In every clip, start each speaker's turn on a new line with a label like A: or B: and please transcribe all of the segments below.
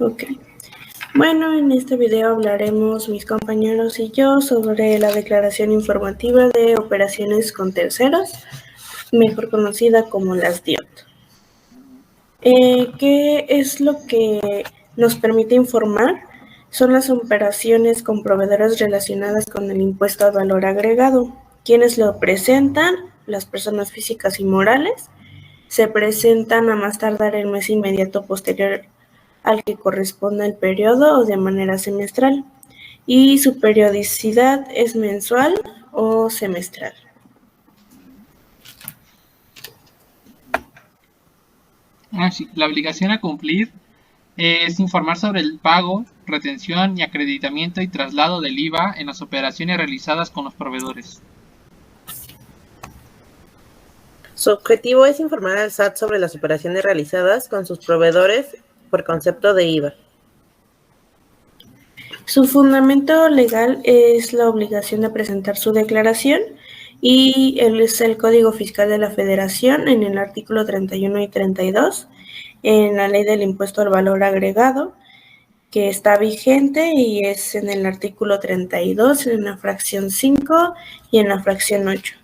A: Ok. Bueno, en este video hablaremos mis compañeros y yo sobre la declaración informativa de operaciones con terceros, mejor conocida como las DIOT. ¿Qué es lo que nos permite informar? Son las operaciones con proveedores relacionadas con el impuesto al valor agregado. ¿Quiénes lo presentan? Las personas físicas y morales. Se presentan a más tardar el mes inmediato posterior al que corresponda el periodo o de manera semestral. Y su periodicidad es mensual o semestral.
B: Sí, la obligación a cumplir es informar sobre el pago, retención y acreditamiento y traslado del IVA en las operaciones realizadas con los proveedores.
C: Su objetivo es informar al SAT sobre las operaciones realizadas con sus proveedores por concepto de IVA.
A: Su fundamento legal es la obligación de presentar su declaración y es el Código Fiscal de la Federación en el artículo 31 y 32, en la Ley del Impuesto al Valor Agregado, que está vigente y es en el artículo 32, en la fracción 5 y en la fracción 8.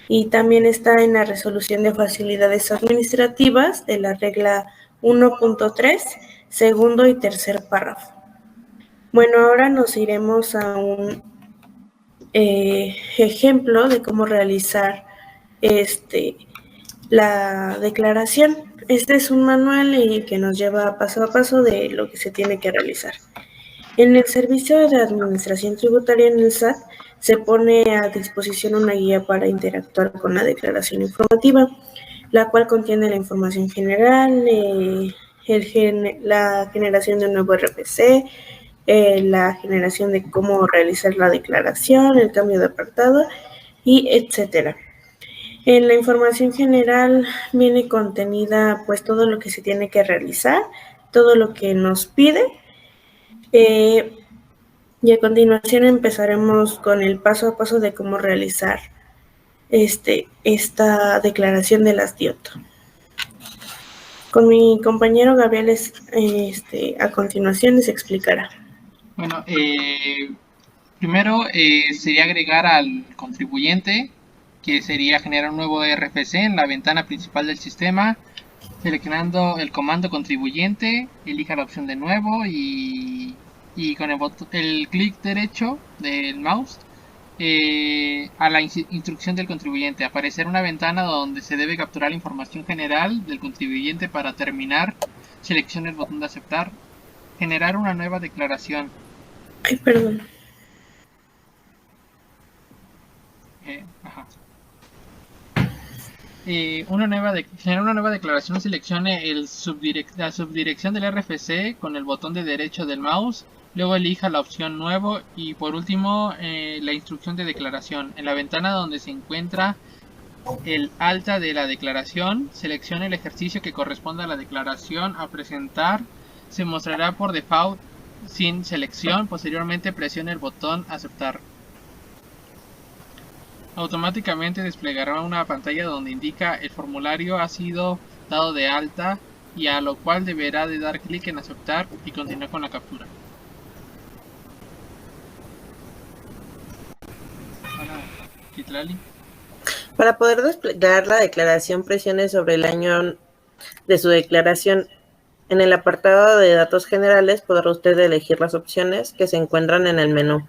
A: Y también está en la Resolución de Facilidades Administrativas de la regla 1.3, segundo y tercer párrafo. Bueno, ahora nos iremos a un ejemplo de cómo realizar la declaración. Este es un manual que nos lleva paso a paso de lo que se tiene que realizar. En el Servicio de Administración Tributaria en el SAT se pone a disposición una guía para interactuar con la declaración informativa, la cual contiene la información general, la generación de un nuevo RFC, la generación de cómo realizar la declaración, el cambio de apartado y etcétera. En la información general viene contenida pues todo lo que se tiene que realizar, todo lo que nos pide, y a continuación empezaremos con el paso a paso de cómo realizar esta declaración de las DIOT. Con mi compañero Gabriel a continuación les explicará.
B: Bueno, primero sería agregar al contribuyente, que sería generar un nuevo RFC en la ventana principal del sistema, seleccionando el comando contribuyente, elija la opción de nuevo y con el clic derecho del mouse a la instrucción del contribuyente. Aparecerá una ventana donde se debe capturar la información general del contribuyente. Para terminar, seleccione el botón de aceptar. Generar una nueva declaración.
A: Ay, perdón.
B: Generar una nueva declaración, seleccione la subdirección del RFC con el botón de derecho del mouse, luego elija la opción nuevo y por último la instrucción de declaración. En la ventana donde se encuentra el alta de la declaración, seleccione el ejercicio que corresponda a la declaración a presentar. Se mostrará por default sin selección. Posteriormente presione el botón aceptar. Automáticamente desplegará una pantalla donde indica el formulario ha sido dado de alta, y a lo cual deberá de dar clic en aceptar y continuar con la captura. Hola, Kitlali.
C: Para poder desplegar la declaración, presione sobre el año de su declaración. En el apartado de datos generales podrá usted elegir las opciones que se encuentran en el menú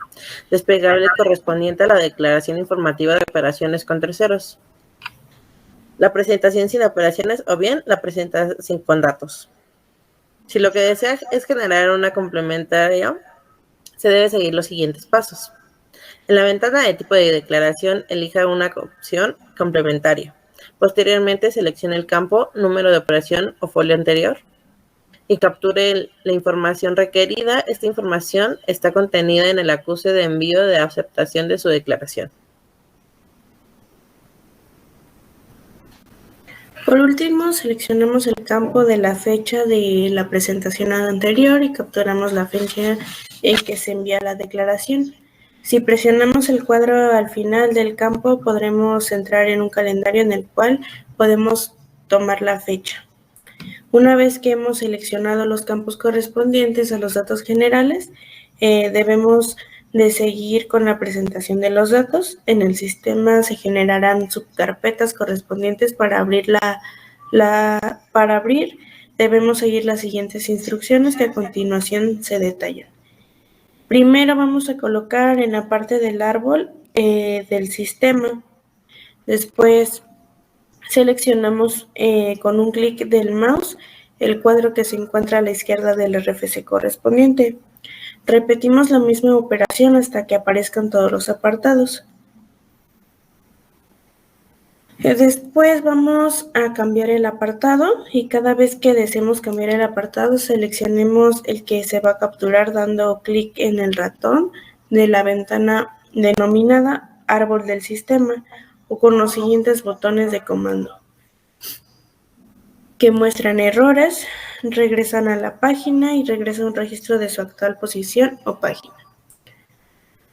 C: desplegable correspondiente a la declaración informativa de operaciones con terceros, la presentación sin operaciones o bien la presentación con datos. Si lo que desea es generar una complementaria, se debe seguir los siguientes pasos. En la ventana de tipo de declaración, elija una opción complementaria. Posteriormente, seleccione el campo número de operación o folio anterior y capture la información requerida. Esta información está contenida en el acuse de envío de aceptación de su declaración.
A: Por último, seleccionamos el campo de la fecha de la presentación anterior y capturamos la fecha en que se envía la declaración. Si presionamos el cuadro al final del campo, podremos entrar en un calendario en el cual podemos tomar la fecha. Una vez que hemos seleccionado los campos correspondientes a los datos generales, debemos de seguir con la presentación de los datos. En el sistema se generarán subcarpetas correspondientes para abrir para abrir debemos seguir las siguientes instrucciones que a continuación se detallan. Primero vamos a colocar en la parte del árbol del sistema. Después seleccionamos con un clic del mouse el cuadro que se encuentra a la izquierda del RFC correspondiente. Repetimos la misma operación hasta que aparezcan todos los apartados. Después vamos a cambiar el apartado y cada vez que deseemos cambiar el apartado seleccionemos el que se va a capturar dando clic en el ratón de la ventana denominada árbol del sistema o con los siguientes botones de comando que muestran errores, regresan a la página y regresa un registro de su actual posición o página.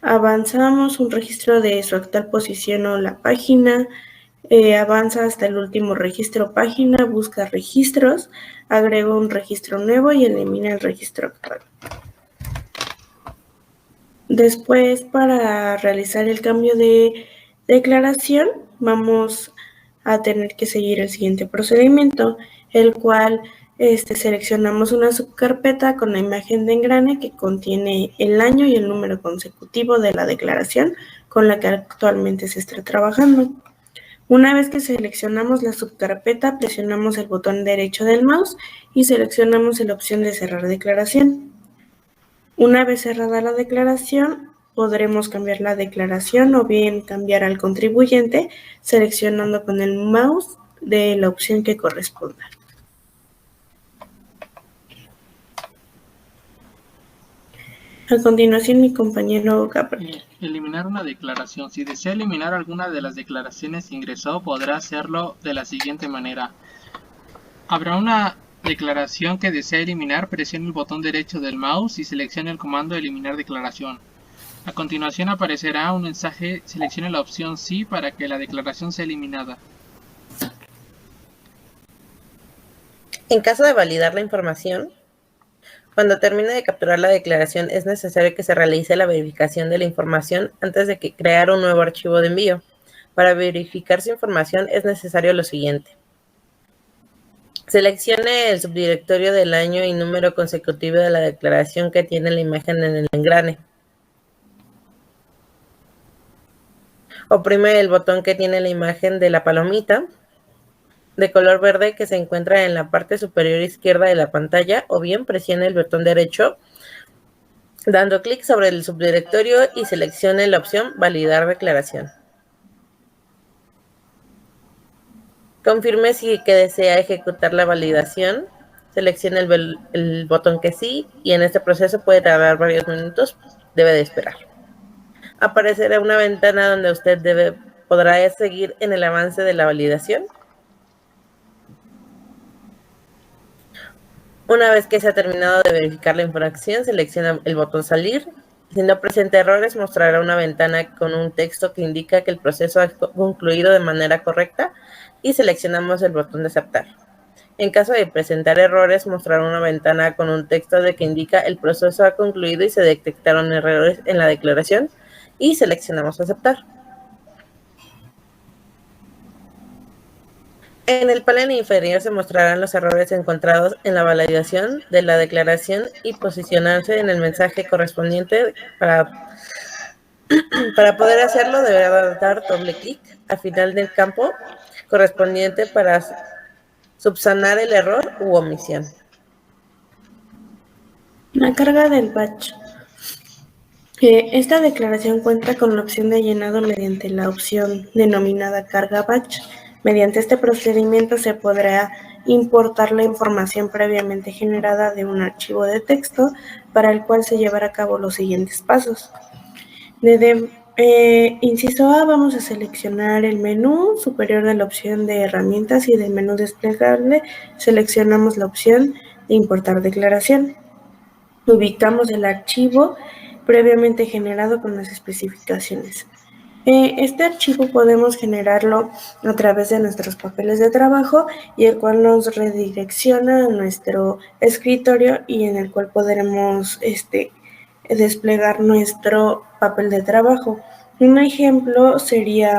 A: Avanzamos un registro de su actual posición o la página. Avanza hasta el último registro página, busca registros, agrega un registro nuevo y elimina el registro actual. Después, para realizar el cambio de declaración, vamos a tener que seguir el siguiente procedimiento, el cual seleccionamos una subcarpeta con la imagen de engrane que contiene el año y el número consecutivo de la declaración con la que actualmente se está trabajando. Una vez que seleccionamos la subcarpeta, presionamos el botón derecho del mouse y seleccionamos la opción de cerrar declaración. Una vez cerrada la declaración, podremos cambiar la declaración o bien cambiar al contribuyente seleccionando con el mouse de la opción que corresponda. A continuación, mi compañero Gabriel.
B: Eliminar una declaración. Si desea eliminar alguna de las declaraciones que ingresó, podrá hacerlo de la siguiente manera. Habrá una declaración que desea eliminar, presione el botón derecho del mouse y seleccione el comando eliminar declaración. A continuación aparecerá un mensaje, seleccione la opción sí para que la declaración sea eliminada.
C: En caso de validar la información, cuando termine de capturar la declaración, es necesario que se realice la verificación de la información antes de crear un nuevo archivo de envío. Para verificar su información es necesario lo siguiente. Seleccione el subdirectorio del año y número consecutivo de la declaración que tiene la imagen en el engrane. Oprime el botón que tiene la imagen de la palomita de color verde que se encuentra en la parte superior izquierda de la pantalla o bien presione el botón derecho dando clic sobre el subdirectorio y seleccione la opción validar declaración. Confirme si que desea ejecutar la validación, seleccione el botón que sí y en este proceso puede tardar varios minutos, debe de esperar. Aparecerá una ventana donde usted podrá seguir en el avance de la validación. Una vez que se ha terminado de verificar la información, selecciona el botón salir. Si no presenta errores, mostrará una ventana con un texto que indica que el proceso ha concluido de manera correcta y seleccionamos el botón de aceptar. En caso de presentar errores, mostrará una ventana con un texto que indica el proceso ha concluido y se detectaron errores en la declaración y seleccionamos aceptar. En el panel inferior se mostrarán los errores encontrados en la validación de la declaración y posicionarse en el mensaje correspondiente. Para poder hacerlo, deberá dar doble clic al final del campo correspondiente para subsanar el error u omisión.
A: La carga del batch. Esta declaración cuenta con la opción de llenado mediante la opción denominada carga batch. Mediante este procedimiento se podrá importar la información previamente generada de un archivo de texto para el cual se llevará a cabo los siguientes pasos. Inciso A, vamos a seleccionar el menú superior de la opción de herramientas y del menú desplegable seleccionamos la opción de importar declaración. Ubicamos el archivo previamente generado con las especificaciones. Este archivo podemos generarlo a través de nuestros papeles de trabajo y el cual nos redirecciona a nuestro escritorio y en el cual podremos desplegar nuestro papel de trabajo. Un ejemplo sería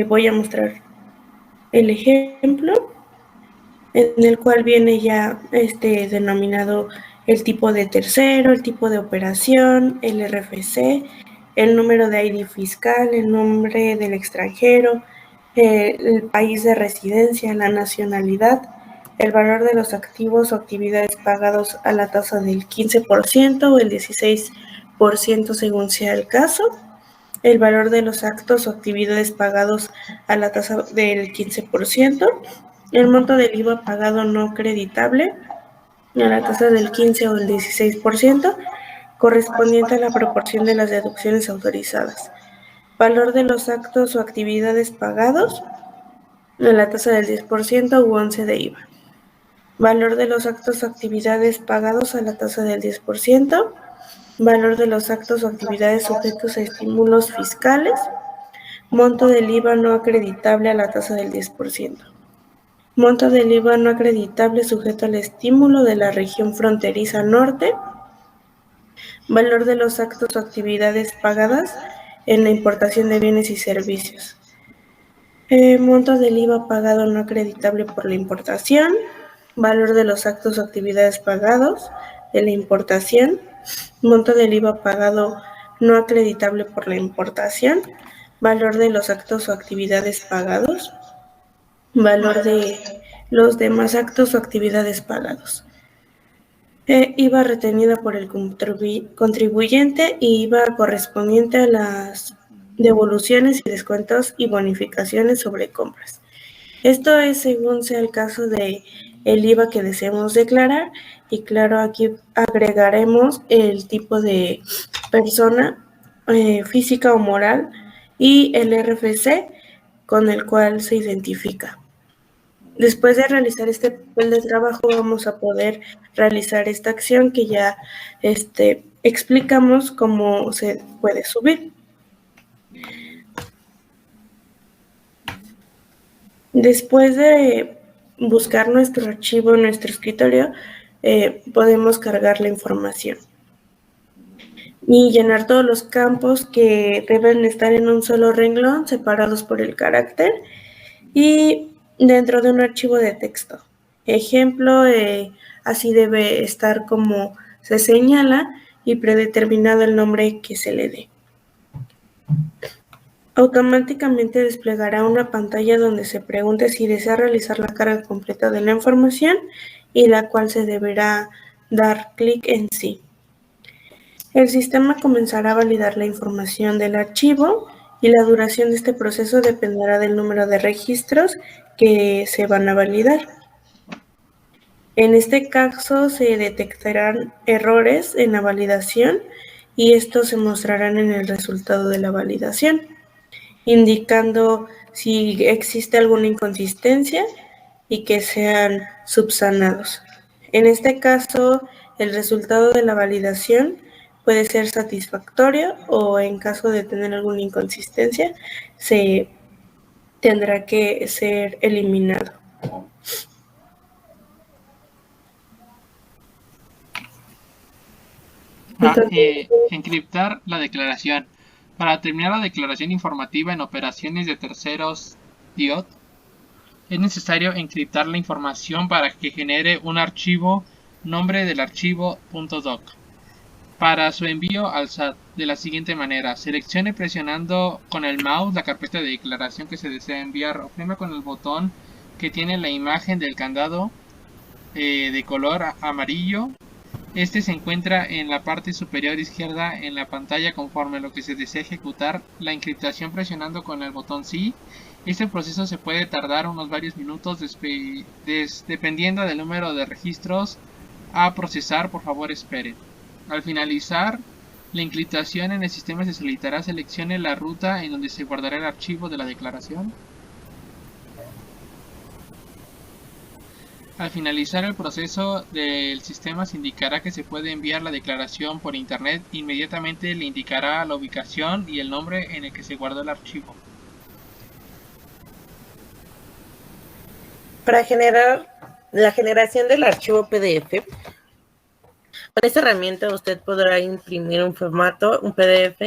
A: voy a mostrar el ejemplo en el cual viene ya denominado el tipo de tercero, el tipo de operación, el RFC, el número de ID fiscal, el nombre del extranjero, el país de residencia, la nacionalidad, el valor de los activos o actividades pagados a la tasa del 15% o el 16% según sea el caso, el valor de los actos o actividades pagados a la tasa del 15%, el monto del IVA pagado no acreditable a la tasa del 15 o el 16%, correspondiente a la proporción de las deducciones autorizadas. Valor de los actos o actividades pagados a la tasa del 10% u 11 de IVA. Valor de los actos o actividades pagados a la tasa del 10%. Valor de los actos o actividades sujetos a estímulos fiscales. Monto del IVA no acreditable a la tasa del 10%. Monto del IVA no acreditable sujeto al estímulo de la región fronteriza norte. Valor de los actos o actividades pagadas en la importación de bienes y servicios. Monto del IVA pagado no acreditable por la importación. Valor de los actos o actividades pagados de la importación. Monto del IVA pagado no acreditable por la importación. Valor de los actos o actividades pagados. Valor de los demás actos o actividades pagados. IVA retenida por el contribuyente y IVA correspondiente a las devoluciones y descuentos y bonificaciones sobre compras. Esto es según sea el caso de el IVA que deseemos declarar y claro, aquí agregaremos el tipo de persona física o moral y el RFC con el cual se identifica. Después de realizar este papel de trabajo vamos a poder realizar esta acción que ya explicamos cómo se puede subir. Después de buscar nuestro archivo en nuestro escritorio, podemos cargar la información y llenar todos los campos que deben estar en un solo renglón, separados por el carácter y dentro de un archivo de texto. Ejemplo, así debe estar como se señala y predeterminado el nombre que se le dé. Automáticamente desplegará una pantalla donde se pregunte si desea realizar la carga completa de la información y la cual se deberá dar clic en sí. El sistema comenzará a validar la información del archivo y la duración de este proceso dependerá del número de registros que se van a validar. En este caso se detectarán errores en la validación y estos se mostrarán en el resultado de la validación, indicando si existe alguna inconsistencia y que sean subsanados. En este caso, el resultado de la validación puede ser satisfactorio o en caso de tener alguna inconsistencia, se tendrá que ser eliminado.
B: Encriptar la declaración. Para terminar la declaración informativa en operaciones de terceros DIOT, es necesario encriptar la información para que genere un archivo, nombre del archivo .doc. Para su envío al SAT, de la siguiente manera: seleccione presionando con el mouse la carpeta de declaración que se desea enviar, oprima con el botón que tiene la imagen del candado de color amarillo. Este se encuentra en la parte superior izquierda en la pantalla conforme lo que se desea ejecutar la encriptación presionando con el botón sí. Este proceso se puede tardar unos varios minutos dependiendo del número de registros a procesar. Por favor esperen. Al finalizar la encriptación en el sistema se solicitará seleccione la ruta en donde se guardará el archivo de la declaración. Al finalizar el proceso del sistema se indicará que se puede enviar la declaración por internet. Inmediatamente le indicará la ubicación y el nombre en el que se guardó el archivo.
C: Para generar la generación del archivo PDF, con esta herramienta usted podrá imprimir un formato, un PDF,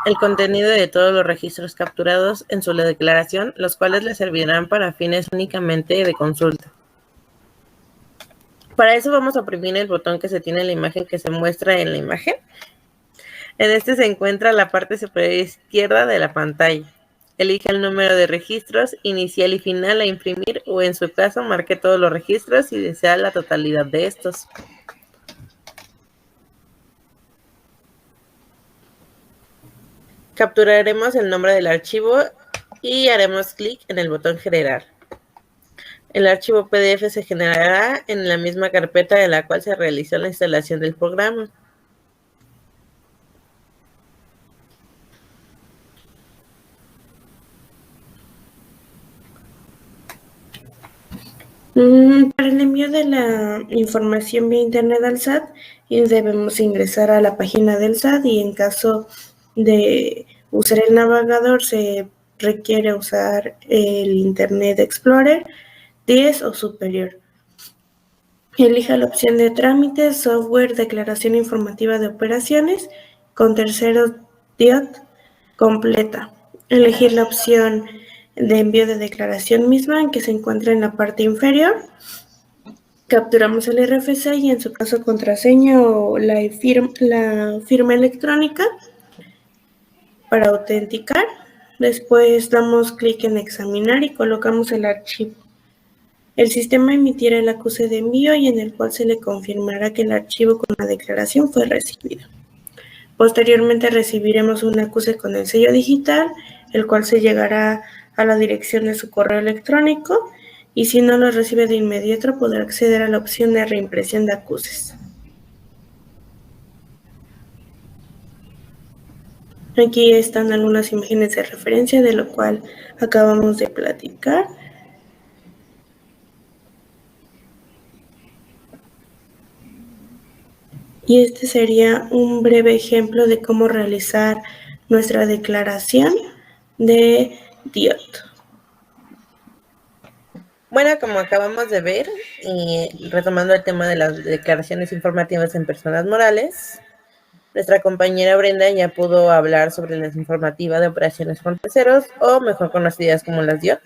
C: el contenido de todos los registros capturados en su declaración, los cuales le servirán para fines únicamente de consulta. Para eso vamos a oprimir el botón que se tiene en la imagen que se muestra en la imagen. En este se encuentra la parte superior izquierda de la pantalla. Elige el número de registros inicial y final a imprimir o en su caso marque todos los registros si desea la totalidad de estos. Capturaremos el nombre del archivo y haremos clic en el botón generar. El archivo PDF se generará en la misma carpeta en la cual se realizó la instalación del programa.
A: Para el envío de la información vía internet al SAT, debemos ingresar a la página del SAT y en caso de usar el navegador se requiere usar el Internet Explorer 10 o superior. Elija la opción de trámites, software, declaración informativa de operaciones con terceros DIOT completa. Elegir la opción de envío de declaración misma que se encuentra en la parte inferior. Capturamos el RFC y en su caso contraseña o la firma electrónica para autenticar. Después damos clic en examinar y colocamos el archivo. El sistema emitirá el acuse de envío y en el cual se le confirmará que el archivo con la declaración fue recibido. Posteriormente recibiremos un acuse con el sello digital, el cual se llegará a la dirección de su correo electrónico y si no lo recibe de inmediato podrá acceder a la opción de reimpresión de acuses. Aquí están algunas imágenes de referencia de lo cual acabamos de platicar. Y este sería un breve ejemplo de cómo realizar nuestra declaración de DIOT.
C: Bueno, como acabamos de ver, y retomando el tema de las declaraciones informativas en personas morales, nuestra compañera Brenda ya pudo hablar sobre la informativa de operaciones con terceros, o mejor conocidas como las DIOT.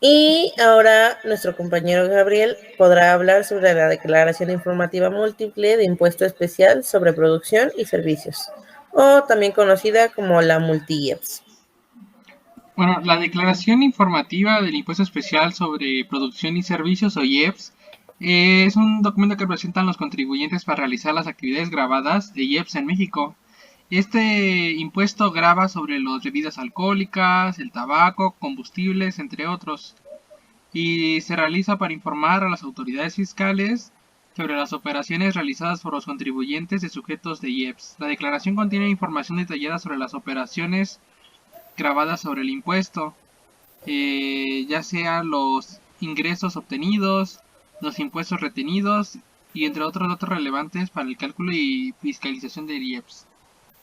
C: Y ahora nuestro compañero Gabriel podrá hablar sobre la declaración informativa múltiple de impuesto especial sobre producción y servicios, o también conocida como la multi-IEPS.
B: Bueno, la declaración informativa del impuesto especial sobre producción y servicios o IEPS es un documento que presentan los contribuyentes para realizar las actividades grabadas de IEPS en México. Este impuesto grava sobre las bebidas alcohólicas, el tabaco, combustibles, entre otros, y se realiza para informar a las autoridades fiscales sobre las operaciones realizadas por los contribuyentes de sujetos de IEPS. La declaración contiene información detallada sobre las operaciones grabadas sobre el impuesto, ya sea los ingresos obtenidos, los impuestos retenidos y entre otros datos relevantes para el cálculo y fiscalización del IEPS.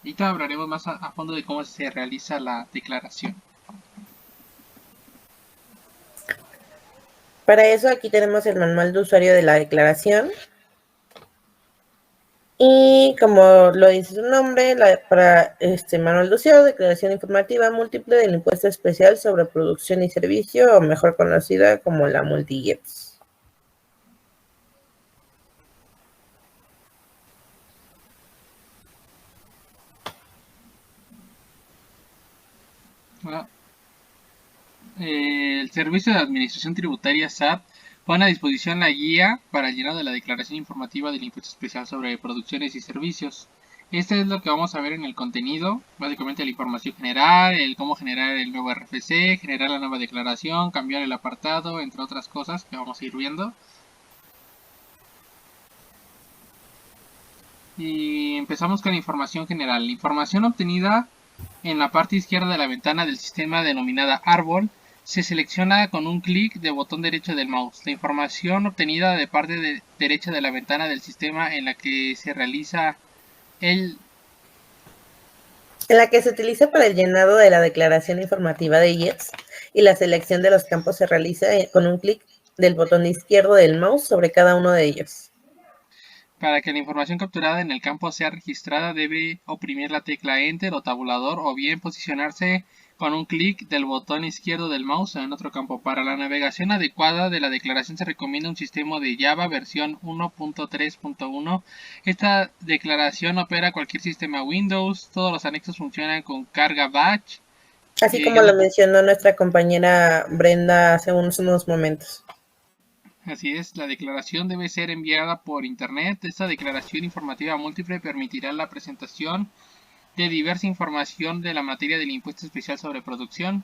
B: Ahorita hablaremos más a fondo de cómo se realiza la declaración.
C: Para eso aquí tenemos el manual de usuario de la declaración. Y como lo dice su nombre, para este manual de usuario, declaración informativa múltiple del impuesto especial sobre producción y servicio, o mejor conocida como la multi-IEPS.
B: El Servicio de Administración Tributaria SAT pone a disposición la guía para el llenado de la declaración informativa del impuesto especial sobre producciones y servicios. Este es lo que vamos a ver en el contenido, básicamente la información general, el cómo generar el nuevo RFC, generar la nueva declaración, cambiar el apartado, entre otras cosas que vamos a ir viendo. Y empezamos con la información general. La información obtenida en la parte izquierda de la ventana del sistema denominada árbol se selecciona con un clic del botón derecho del mouse. La información obtenida de parte derecha de la ventana del sistema en la que se realiza en
C: la que se utiliza para el llenado de la declaración informativa de IEPS y la selección de los campos se realiza con un clic del botón izquierdo del mouse sobre cada uno de ellos.
B: Para que la información capturada en el campo sea registrada, debe oprimir la tecla Enter o tabulador o bien posicionarse con un clic del botón izquierdo del mouse en otro campo. Para la navegación adecuada de la declaración se recomienda un sistema de Java versión 1.3.1. Esta declaración opera cualquier sistema Windows. Todos los anexos funcionan con carga batch.
C: Así como lo mencionó nuestra compañera Brenda hace unos momentos.
B: Así es, la declaración debe ser enviada por Internet. Esta declaración informativa múltiple permitirá la presentación de diversa información de la materia del impuesto especial sobre producción,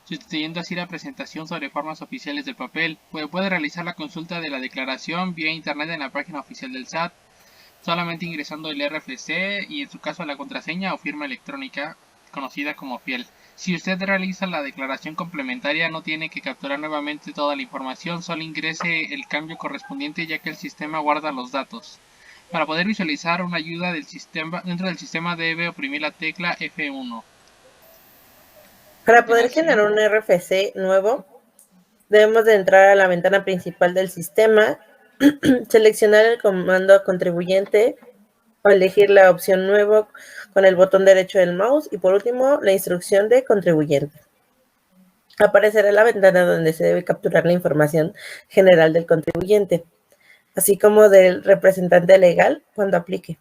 B: sustituyendo así la presentación sobre formas oficiales del papel. Puede realizar la consulta de la declaración vía Internet en la página oficial del SAT, solamente ingresando el RFC y en su caso la contraseña o firma electrónica conocida como fiel. Si usted realiza la declaración complementaria, no tiene que capturar nuevamente toda la información, solo ingrese el cambio correspondiente ya que el sistema guarda los datos. Para poder visualizar una ayuda dentro del sistema debe oprimir la tecla F1.
C: Para poder generar un RFC nuevo, debemos de entrar a la ventana principal del sistema, seleccionar el comando contribuyente o elegir la opción nuevo con el botón derecho del mouse y por último la instrucción de contribuyente. Aparecerá la ventana donde se debe capturar la información general del contribuyente, así como del representante legal cuando aplique.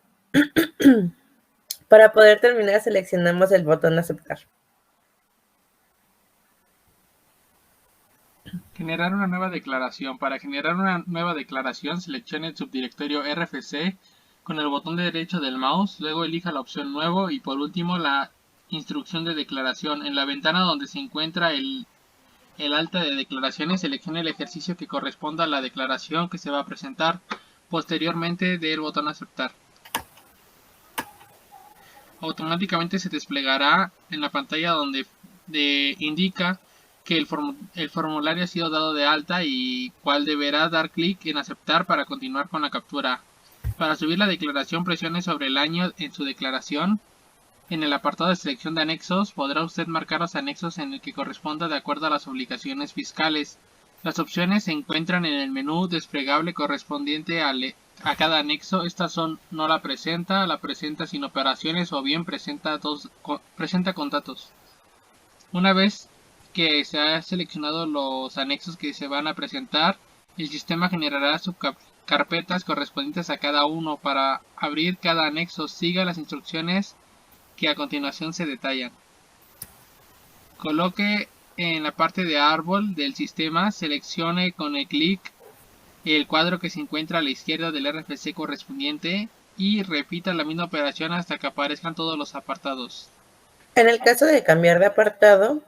C: Para poder terminar, seleccionamos el botón aceptar.
B: Generar una nueva declaración. Para generar una nueva declaración, seleccione el subdirectorio RFC con el botón derecho del mouse, luego elija la opción nuevo y por último la instrucción de declaración. En la ventana donde se encuentra el alta de declaraciones, seleccione el ejercicio que corresponda a la declaración que se va a presentar. Posteriormente dé el botón aceptar. Automáticamente se desplegará en la pantalla donde indica que el formulario ha sido dado de alta y cual deberá dar clic en aceptar para continuar con la captura. Para subir la declaración, presione sobre el año en su declaración. En el apartado de selección de anexos, podrá usted marcar los anexos en el que corresponda de acuerdo a las obligaciones fiscales. Las opciones se encuentran en el menú desplegable correspondiente a cada anexo. Estas son no la presenta sin operaciones o bien presenta con datos. Una vez que se han seleccionado los anexos que se van a presentar, el sistema generará subcarpetas correspondientes a cada uno. Para abrir cada anexo, siga las instrucciones que a continuación se detallan. Coloque en la parte de árbol del sistema, seleccione con el clic el cuadro que se encuentra a la izquierda del RFC correspondiente y repita la misma operación hasta que aparezcan todos los apartados.
C: En el caso de cambiar de apartado,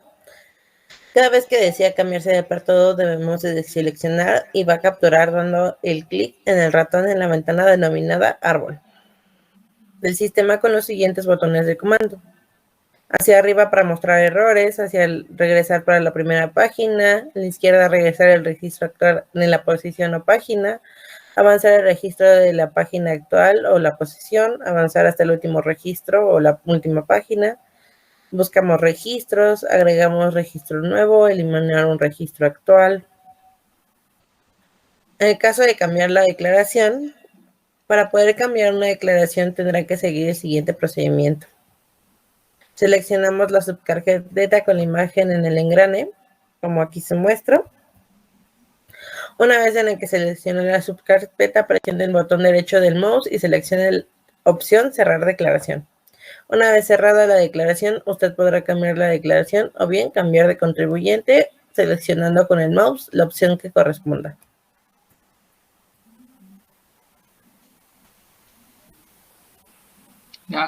C: cada vez que desea cambiarse de apartado debemos de seleccionar y va a capturar dando el clic en el ratón en la ventana denominada árbol del sistema con los siguientes botones de comando. Hacia arriba para mostrar errores, hacia el regresar para la primera página, a la izquierda regresar el registro actual en la posición o página, avanzar el registro de la página actual o la posición, avanzar hasta el último registro o la última página, buscamos registros, agregamos registro nuevo, eliminar un registro actual. En el caso de cambiar la declaración, para poder cambiar una declaración tendrá que seguir el siguiente procedimiento. Seleccionamos la subcarpeta con la imagen en el engrane, como aquí se muestra. Una vez en el que seleccione la subcarpeta, presione el botón derecho del mouse y seleccione la opción cerrar declaración. Una vez cerrada la declaración, usted podrá cambiar la declaración o bien cambiar de contribuyente seleccionando con el mouse la opción que corresponda.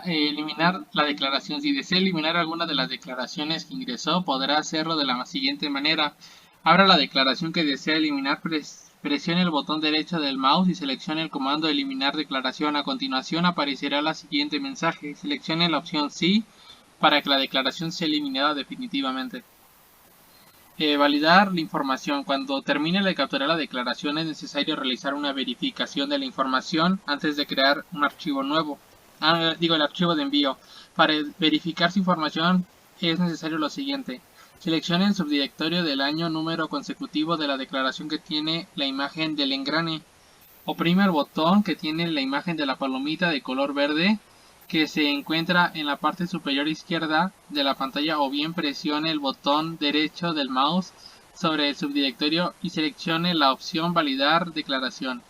B: Eliminar la declaración. Si desea eliminar alguna de las declaraciones que ingresó, podrá hacerlo de la siguiente manera. Abra la declaración que desea eliminar, presione el botón derecho del mouse y seleccione el comando eliminar declaración. A continuación aparecerá el siguiente mensaje. Seleccione la opción sí para que la declaración sea eliminada definitivamente. Validar la información. Cuando termine de capturar la declaración es necesario realizar una verificación de la información antes de crear un archivo nuevo. El archivo de envío. Para verificar su información es necesario lo siguiente. Seleccione el subdirectorio del año número consecutivo de la declaración que tiene la imagen del engrane. Oprime el botón que tiene la imagen de la palomita de color verde que se encuentra en la parte superior izquierda de la pantalla, o bien presione el botón derecho del mouse sobre el subdirectorio y seleccione la opción Validar declaración.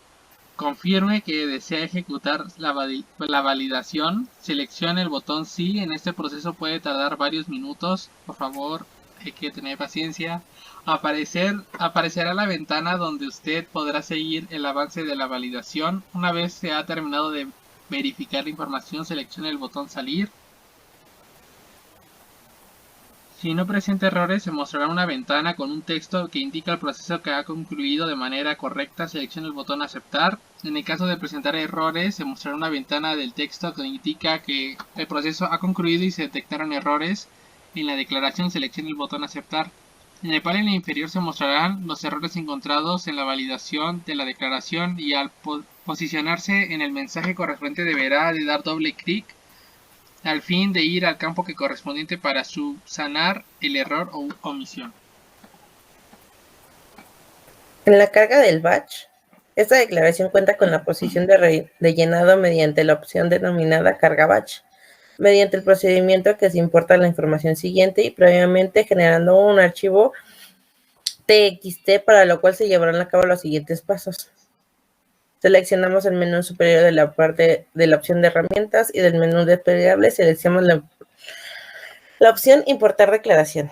B: Confirme que desea ejecutar la validación. Seleccione el botón Sí. En este proceso puede tardar varios minutos. Por favor, hay que tener paciencia. Aparecerá la ventana donde usted podrá seguir el avance de la validación. Una vez se ha terminado de verificar la información, seleccione el botón Salir. Si no presenta errores, se mostrará una ventana con un texto que indica el proceso que ha concluido de manera correcta. Seleccione el botón Aceptar. En el caso de presentar errores, se mostrará una ventana del texto que indica que el proceso ha concluido y se detectaron errores. En la declaración, seleccione el botón Aceptar. En el panel inferior se mostrarán los errores encontrados en la validación de la declaración, y al posicionarse en el mensaje correspondiente deberá de dar doble clic al fin de ir al campo correspondiente para subsanar el error o omisión.
C: En la carga del batch, esta declaración cuenta con la posición de llenado mediante la opción denominada carga batch, mediante el procedimiento que se importa la información siguiente y previamente generando un archivo TXT, para lo cual se llevarán a cabo los siguientes pasos. Seleccionamos el menú superior de la parte de la opción de herramientas y del menú desplegable seleccionamos la opción Importar declaración.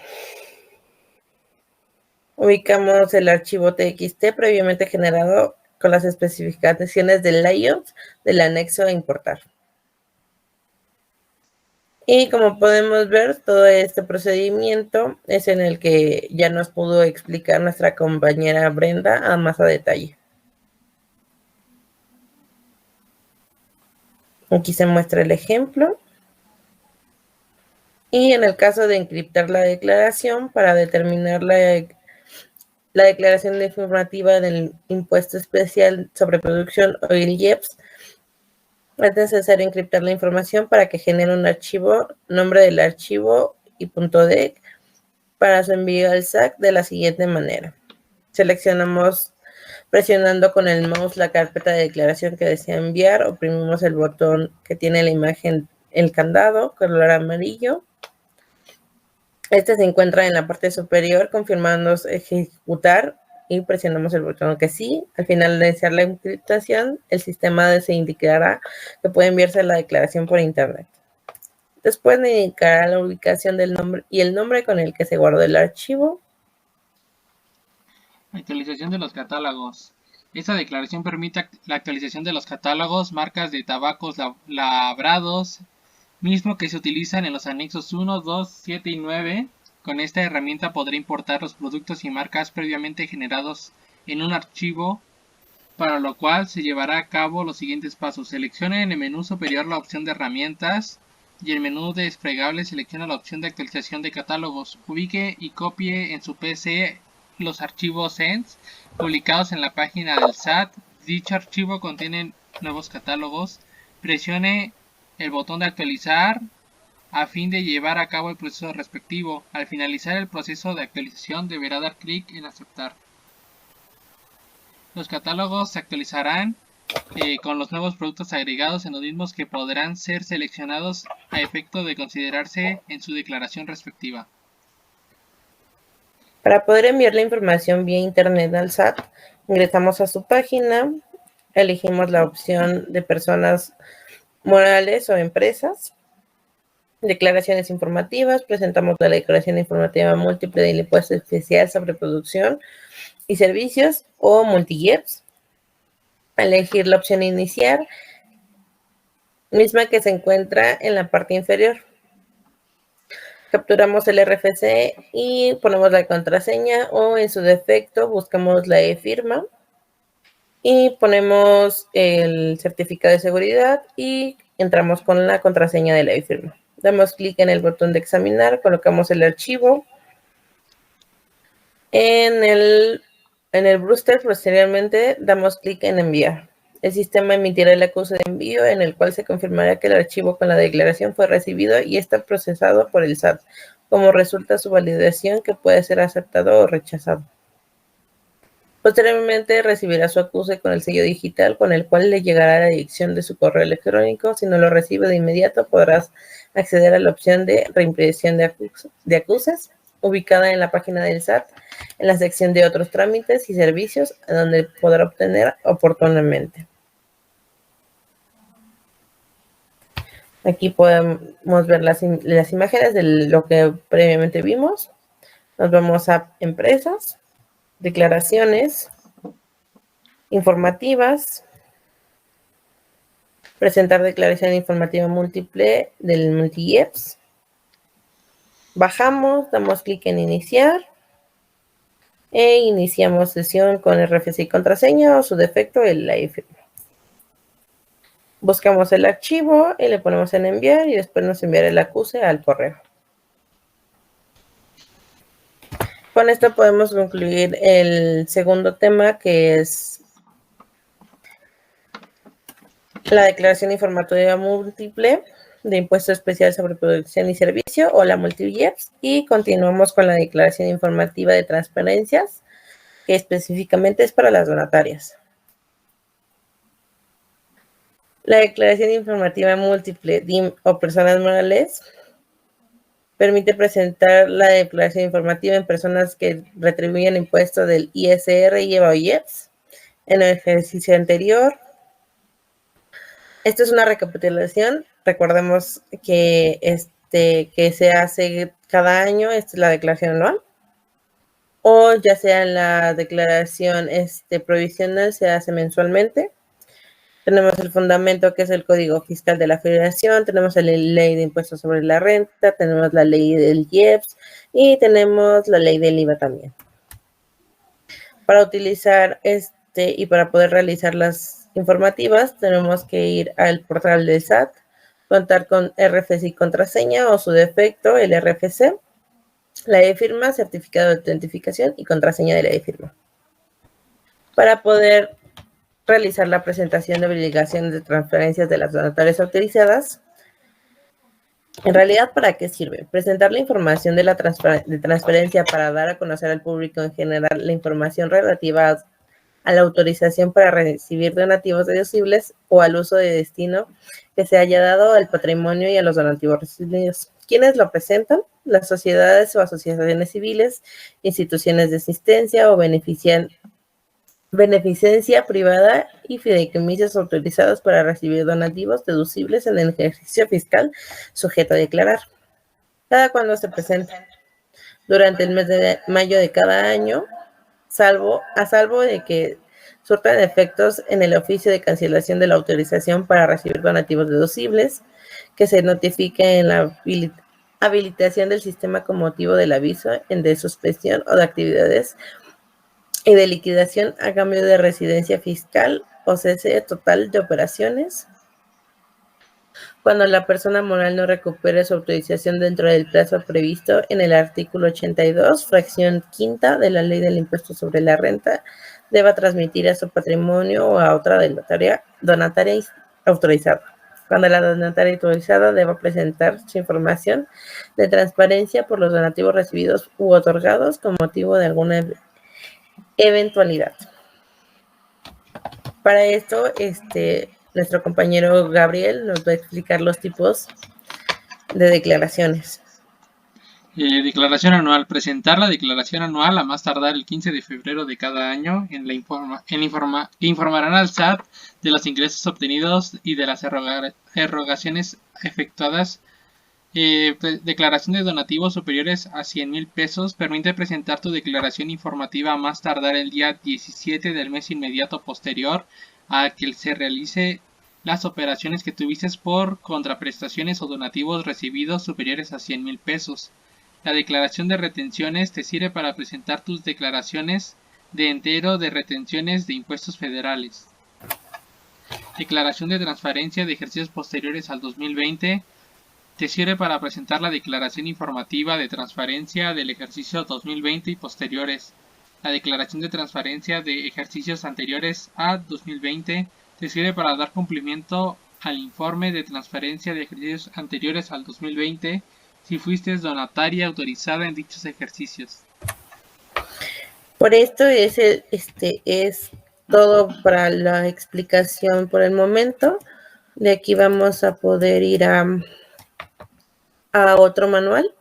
C: Ubicamos el archivo TXT previamente generado con las especificaciones del layout del anexo a importar. Y como podemos ver, todo este procedimiento es en el que ya nos pudo explicar nuestra compañera Brenda a más a detalle. Aquí se muestra el ejemplo. Y en el caso de encriptar la declaración, para determinar la declaración informativa del impuesto especial sobre producción o el IEPS, es necesario encriptar la información para que genere un archivo, nombre del archivo y .dec para su envío al SAC de la siguiente manera. Seleccionamos presionando con el mouse la carpeta de declaración que desea enviar, oprimimos el botón que tiene la imagen, el candado, color amarillo. Este se encuentra en la parte superior, confirmando ejecutar y presionamos el botón que sí. Al finalizar la encriptación, el sistema se indicará que puede enviarse la declaración por internet. Después le indicará la ubicación del nombre y el nombre con el que se guardó el archivo.
B: Actualización de los catálogos. Esta declaración permite la actualización de los catálogos, marcas de tabacos labrados, mismo que se utilizan en los anexos 1, 2, 7 y 9. Con esta herramienta podrá importar los productos y marcas previamente generados en un archivo, para lo cual se llevará a cabo los siguientes pasos. Seleccione en el menú superior la opción de herramientas y el menú desplegable selecciona la opción de actualización de catálogos. Ubique y copie en su PC los archivos ENDS publicados en la página del SAT. Dicho archivo contiene nuevos catálogos. Presione el botón de actualizar a fin de llevar a cabo el proceso respectivo. Al finalizar el proceso de actualización deberá dar clic en aceptar. Los catálogos se actualizarán con los nuevos productos agregados en los mismos, que podrán ser seleccionados a efecto de considerarse en su declaración respectiva.
C: Para poder enviar la información vía internet al SAT, ingresamos a su página, elegimos la opción de personas morales o empresas, declaraciones informativas, presentamos la declaración informativa múltiple del impuesto especial sobre producción y servicios o multi-IEPS, elegir la opción iniciar, misma que se encuentra en la parte inferior. Capturamos el RFC y ponemos la contraseña, o en su defecto buscamos la e-firma y ponemos el certificado de seguridad y entramos con la contraseña de la e-firma. Damos clic en el botón de examinar, colocamos el archivo En el Brewster, posteriormente, damos clic en enviar. El sistema emitirá el acuse de envío, en el cual se confirmará que el archivo con la declaración fue recibido y está procesado por el SAT, como resulta su validación, que puede ser aceptado o rechazado. Posteriormente recibirá su acuse con el sello digital, con el cual le llegará a la dirección de su correo electrónico. Si no lo recibe de inmediato, podrás acceder a la opción de reimpresión de acuses, ubicada en la página del SAT, en la sección de otros trámites y servicios, donde podrá obtener oportunamente. Aquí podemos ver las imágenes de lo que previamente vimos. Nos vamos a empresas, declaraciones informativas, presentar declaración informativa múltiple del multi-IEPS. Bajamos, damos clic en iniciar e iniciamos sesión con RFC y contraseña, o su defecto el firma. Buscamos el archivo y le ponemos en enviar y después nos enviará el acuse al correo. Con esto podemos concluir el segundo tema, que es la declaración informativa múltiple de impuesto especial sobre producción y servicio, o la multi-IEPS, y continuamos con la declaración informativa de transparencias, que específicamente es para las donatarias. La declaración informativa múltiple DIM o personas morales permite presentar la declaración informativa en personas que retribuyen impuestos del ISR, IVA o IEPS en el ejercicio anterior. Esto es una recapitulación. Recordemos que se hace cada año, esta es la declaración anual, o ya sea en la declaración provisional, se hace mensualmente. Tenemos el fundamento, que es el Código Fiscal de la Federación, tenemos la Ley de Impuestos sobre la Renta, tenemos la Ley del IEPS y tenemos la Ley del IVA también. Para utilizar y para poder realizar las informativas, tenemos que ir al portal del SAT, contar con RFC y contraseña, o su defecto el RFC, la e-firma, certificado de autentificación y contraseña de la e-firma. Para poder realizar la presentación de obligaciones de transferencias de las donatarias autorizadas. En realidad, ¿para qué sirve? Presentar la información de transferencia para dar a conocer al público en general la información relativa a la autorización para recibir donativos deducibles o al uso de destino que se haya dado al patrimonio y a los donativos recibidos. ¿Quiénes lo presentan? Las sociedades o asociaciones civiles, instituciones de asistencia o beneficencia privada y fideicomisos autorizados para recibir donativos deducibles en el ejercicio fiscal sujeto a declarar. ¿Cada cuándo se presenta? Durante el mes de mayo de cada año, a salvo de que surtan efectos en el oficio de cancelación de la autorización para recibir donativos deducibles, que se notifique en la habilitación del sistema con motivo del aviso de suspensión o de actividades y de liquidación a cambio de residencia fiscal o cese total de operaciones. Cuando la persona moral no recupere su autorización dentro del plazo previsto en el artículo 82, fracción quinta de la Ley del Impuesto sobre la Renta, deba transmitir a su patrimonio o a otra donataria autorizada. Cuando la donataria autorizada deba presentar su información de transparencia por los donativos recibidos u otorgados con motivo de alguna eventualidad. Para esto, nuestro compañero Gabriel nos va a explicar los tipos de declaraciones.
B: Declaración anual. Presentar la declaración anual a más tardar el 15 de febrero de cada año que informarán al SAT de los ingresos obtenidos y de las erogaciones efectuadas. Declaración de donativos superiores a 100,000 pesos. Permite presentar tu declaración informativa a más tardar el día 17 del mes inmediato posterior a que se realice las operaciones que tuviste por contraprestaciones o donativos recibidos superiores a 100,000 pesos. La declaración de retenciones te sirve para presentar tus declaraciones de entero de retenciones de impuestos federales. Declaración de transferencia de ejercicios posteriores al 2020 te sirve para presentar la declaración informativa de transferencia del ejercicio 2020 y posteriores. La declaración de transparencia de ejercicios anteriores a 2020 te sirve para dar cumplimiento al informe de transparencia de ejercicios anteriores al 2020 si fuiste donataria autorizada en dichos ejercicios.
C: Por esto es todo para la explicación por el momento. De aquí vamos a poder ir a otro manual,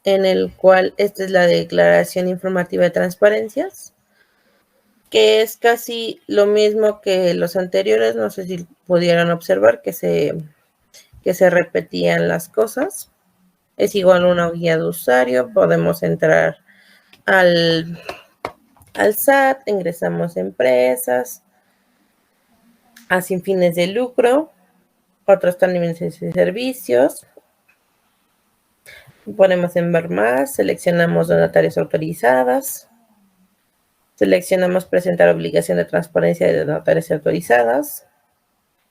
C: en el cual esta es la declaración informativa de transparencias, que es casi lo mismo que los anteriores. No sé si pudieron observar que se repetían las cosas. Es igual una guía de usuario. Podemos entrar al SAT, ingresamos empresas a sin fines de lucro, otros términos y servicios. Ponemos en ver más, seleccionamos donatarias autorizadas, seleccionamos presentar obligación de transparencia de donatarias autorizadas,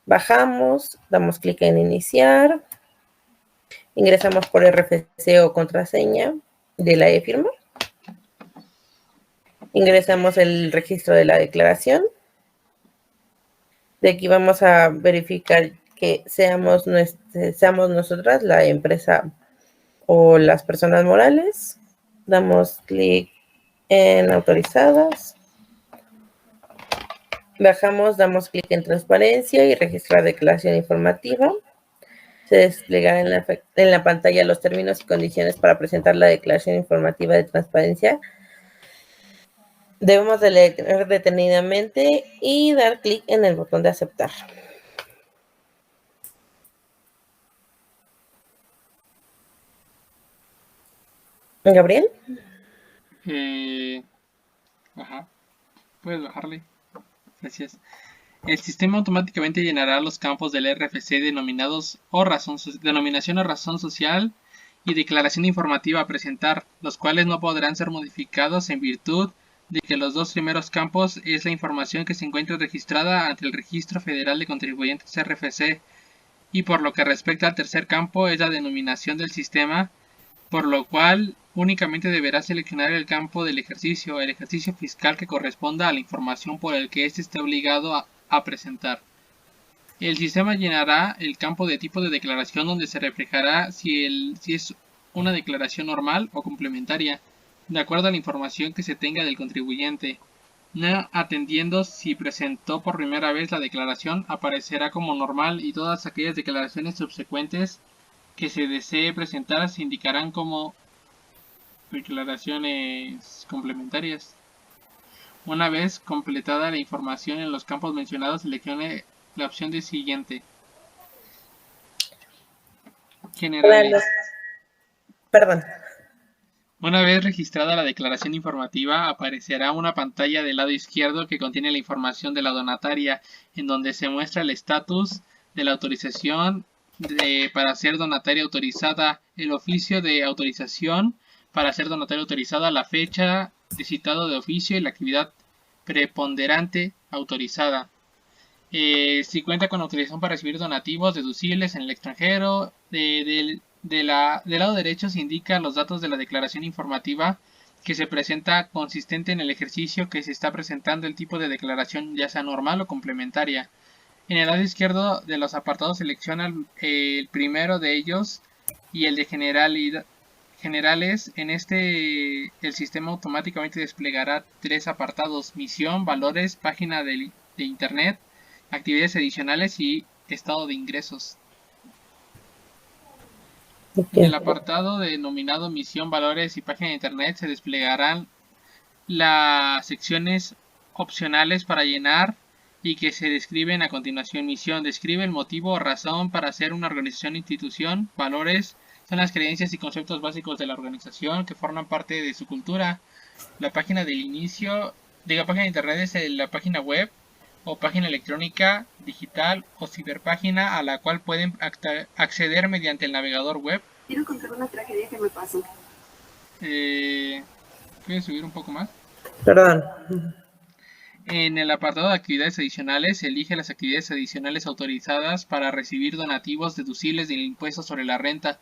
C: bajamos, damos clic en iniciar, ingresamos por RFC o contraseña de la e-firma, ingresamos el registro de la declaración. De aquí vamos a verificar que seamos nosotras la empresa o las personas morales. Damos clic en autorizadas. Bajamos, damos clic en transparencia y registrar declaración informativa. Se desplegará en la pantalla los términos y condiciones para presentar la declaración informativa de transparencia. Debemos de leer detenidamente y dar clic en el botón de aceptar. ¿Gabriel?
B: Puedes bajarle. Gracias. El sistema automáticamente llenará los campos del RFC denominados denominación o razón social y declaración informativa a presentar, los cuales no podrán ser modificados en virtud de que los dos primeros campos es la información que se encuentra registrada ante el Registro Federal de Contribuyentes RFC, y por lo que respecta al tercer campo es la denominación del sistema, por lo cual únicamente deberá seleccionar el campo del ejercicio, el ejercicio fiscal que corresponda a la información por el que éste esté obligado a presentar. El sistema llenará el campo de tipo de declaración, donde se reflejará si es una declaración normal o complementaria, de acuerdo a la información que se tenga del contribuyente. No atendiendo si presentó por primera vez la declaración, aparecerá como normal, y todas aquellas declaraciones subsecuentes que se desee presentar se indicarán como declaraciones complementarias. Una vez completada la información en los campos mencionados, seleccione la opción de siguiente. Generales.
C: Perdón.
B: Una vez registrada la declaración informativa, aparecerá una pantalla del lado izquierdo que contiene la información de la donataria, en donde se muestra el estatus de la autorización para ser donataria autorizada, el oficio de autorización para ser donataria autorizada, la fecha de citado de oficio y la actividad preponderante autorizada. Si cuenta con autorización para recibir donativos deducibles en el extranjero. Del lado derecho se indican los datos de la declaración informativa que se presenta consistente en el ejercicio que se está presentando, el tipo de declaración, ya sea normal o complementaria. En el lado izquierdo de los apartados selecciona el primero de ellos y el de generales. En el sistema automáticamente desplegará tres apartados: misión, valores, página de internet, actividades adicionales y estado de ingresos. En el apartado denominado misión, valores y página de internet se desplegarán las secciones opcionales para llenar y que se describen a continuación. Misión: describe el motivo o razón para ser una organización o institución. Valores: son las creencias y conceptos básicos de la organización que forman parte de su cultura. La página del inicio de la página de internet es la página web o página electrónica, digital o ciberpágina a la cual pueden acceder mediante el navegador web.
D: Quiero contar una tragedia que me pasó.
B: ¿Puedes subir un poco más?
C: Perdón.
B: En el apartado de actividades adicionales, elige las actividades adicionales autorizadas para recibir donativos deducibles del impuesto sobre la renta.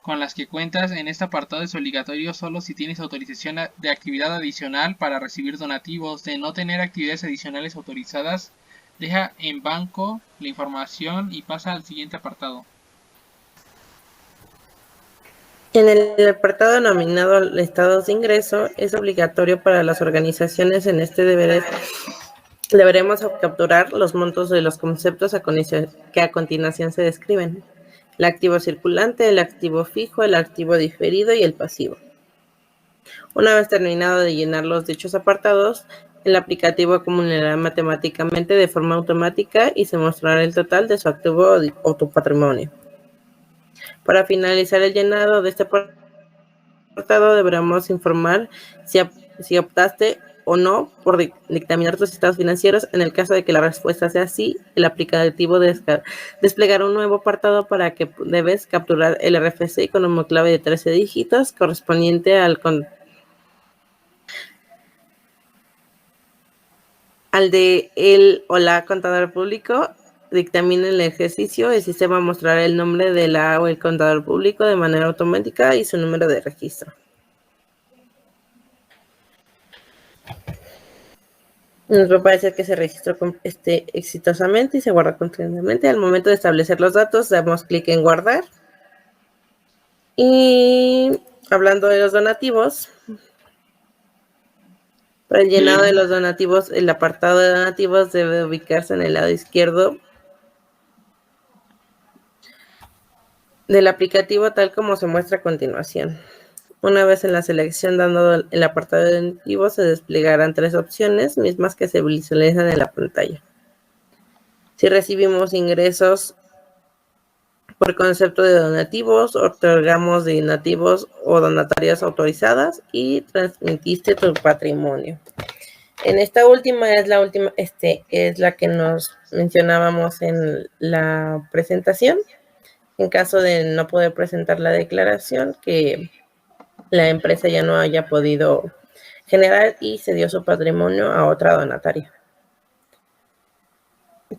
B: con las que cuentas en este apartado es obligatorio solo si tienes autorización de actividad adicional para recibir donativos. De no tener actividades adicionales autorizadas, deja en blanco la información y pasa al siguiente apartado.
C: En el apartado denominado estados de ingreso, es obligatorio para las organizaciones en este deberemos capturar los montos de los conceptos que a continuación se describen: el activo circulante, el activo fijo, el activo diferido y el pasivo. Una vez terminado de llenar los dichos apartados, el aplicativo acumulará matemáticamente de forma automática y se mostrará el total de su activo o tu patrimonio. Para finalizar el llenado de este apartado, deberemos informar si optaste o no por dictaminar tus estados financieros. En el caso de que la respuesta sea sí, el aplicativo desplegará un nuevo apartado para que debes capturar el RFC con un clave de 13 dígitos correspondiente al de el o la contador público dictamina el ejercicio. El sistema mostrará el nombre de la o el contador público de manera automática y su número de registro. Nos va a parecer que se registró exitosamente y se guarda continuamente. Al momento de establecer los datos, damos clic en guardar. Y hablando de los donativos, para el llenado de los donativos, el apartado de donativos debe ubicarse en el lado izquierdo del aplicativo, tal como se muestra a continuación. Una vez en la selección dando el apartado de donativos, se desplegarán 3 opciones, mismas que se visualizan en la pantalla. Si recibimos ingresos por concepto de donativos, otorgamos donativos o donatarias autorizadas y transmitiste tu patrimonio. En esta última es la que nos mencionábamos en la presentación. En caso de no poder presentar la declaración, que la empresa ya no haya podido generar y cedió su patrimonio a otra donataria.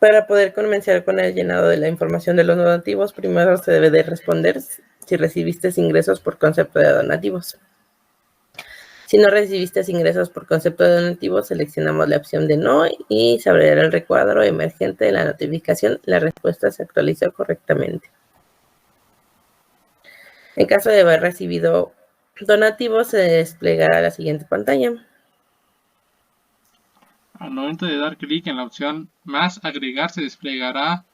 C: Para poder comenzar con el llenado de la información de los donativos, primero se debe de responder si recibiste ingresos por concepto de donativos. Si no recibiste ingresos por concepto de donativos, seleccionamos la opción de no y se abrirá el recuadro emergente de la notificación. La respuesta se actualizó correctamente. En caso de haber recibido donativos, se desplegará la siguiente pantalla.
B: Al momento de dar clic en la opción más agregar, se desplegará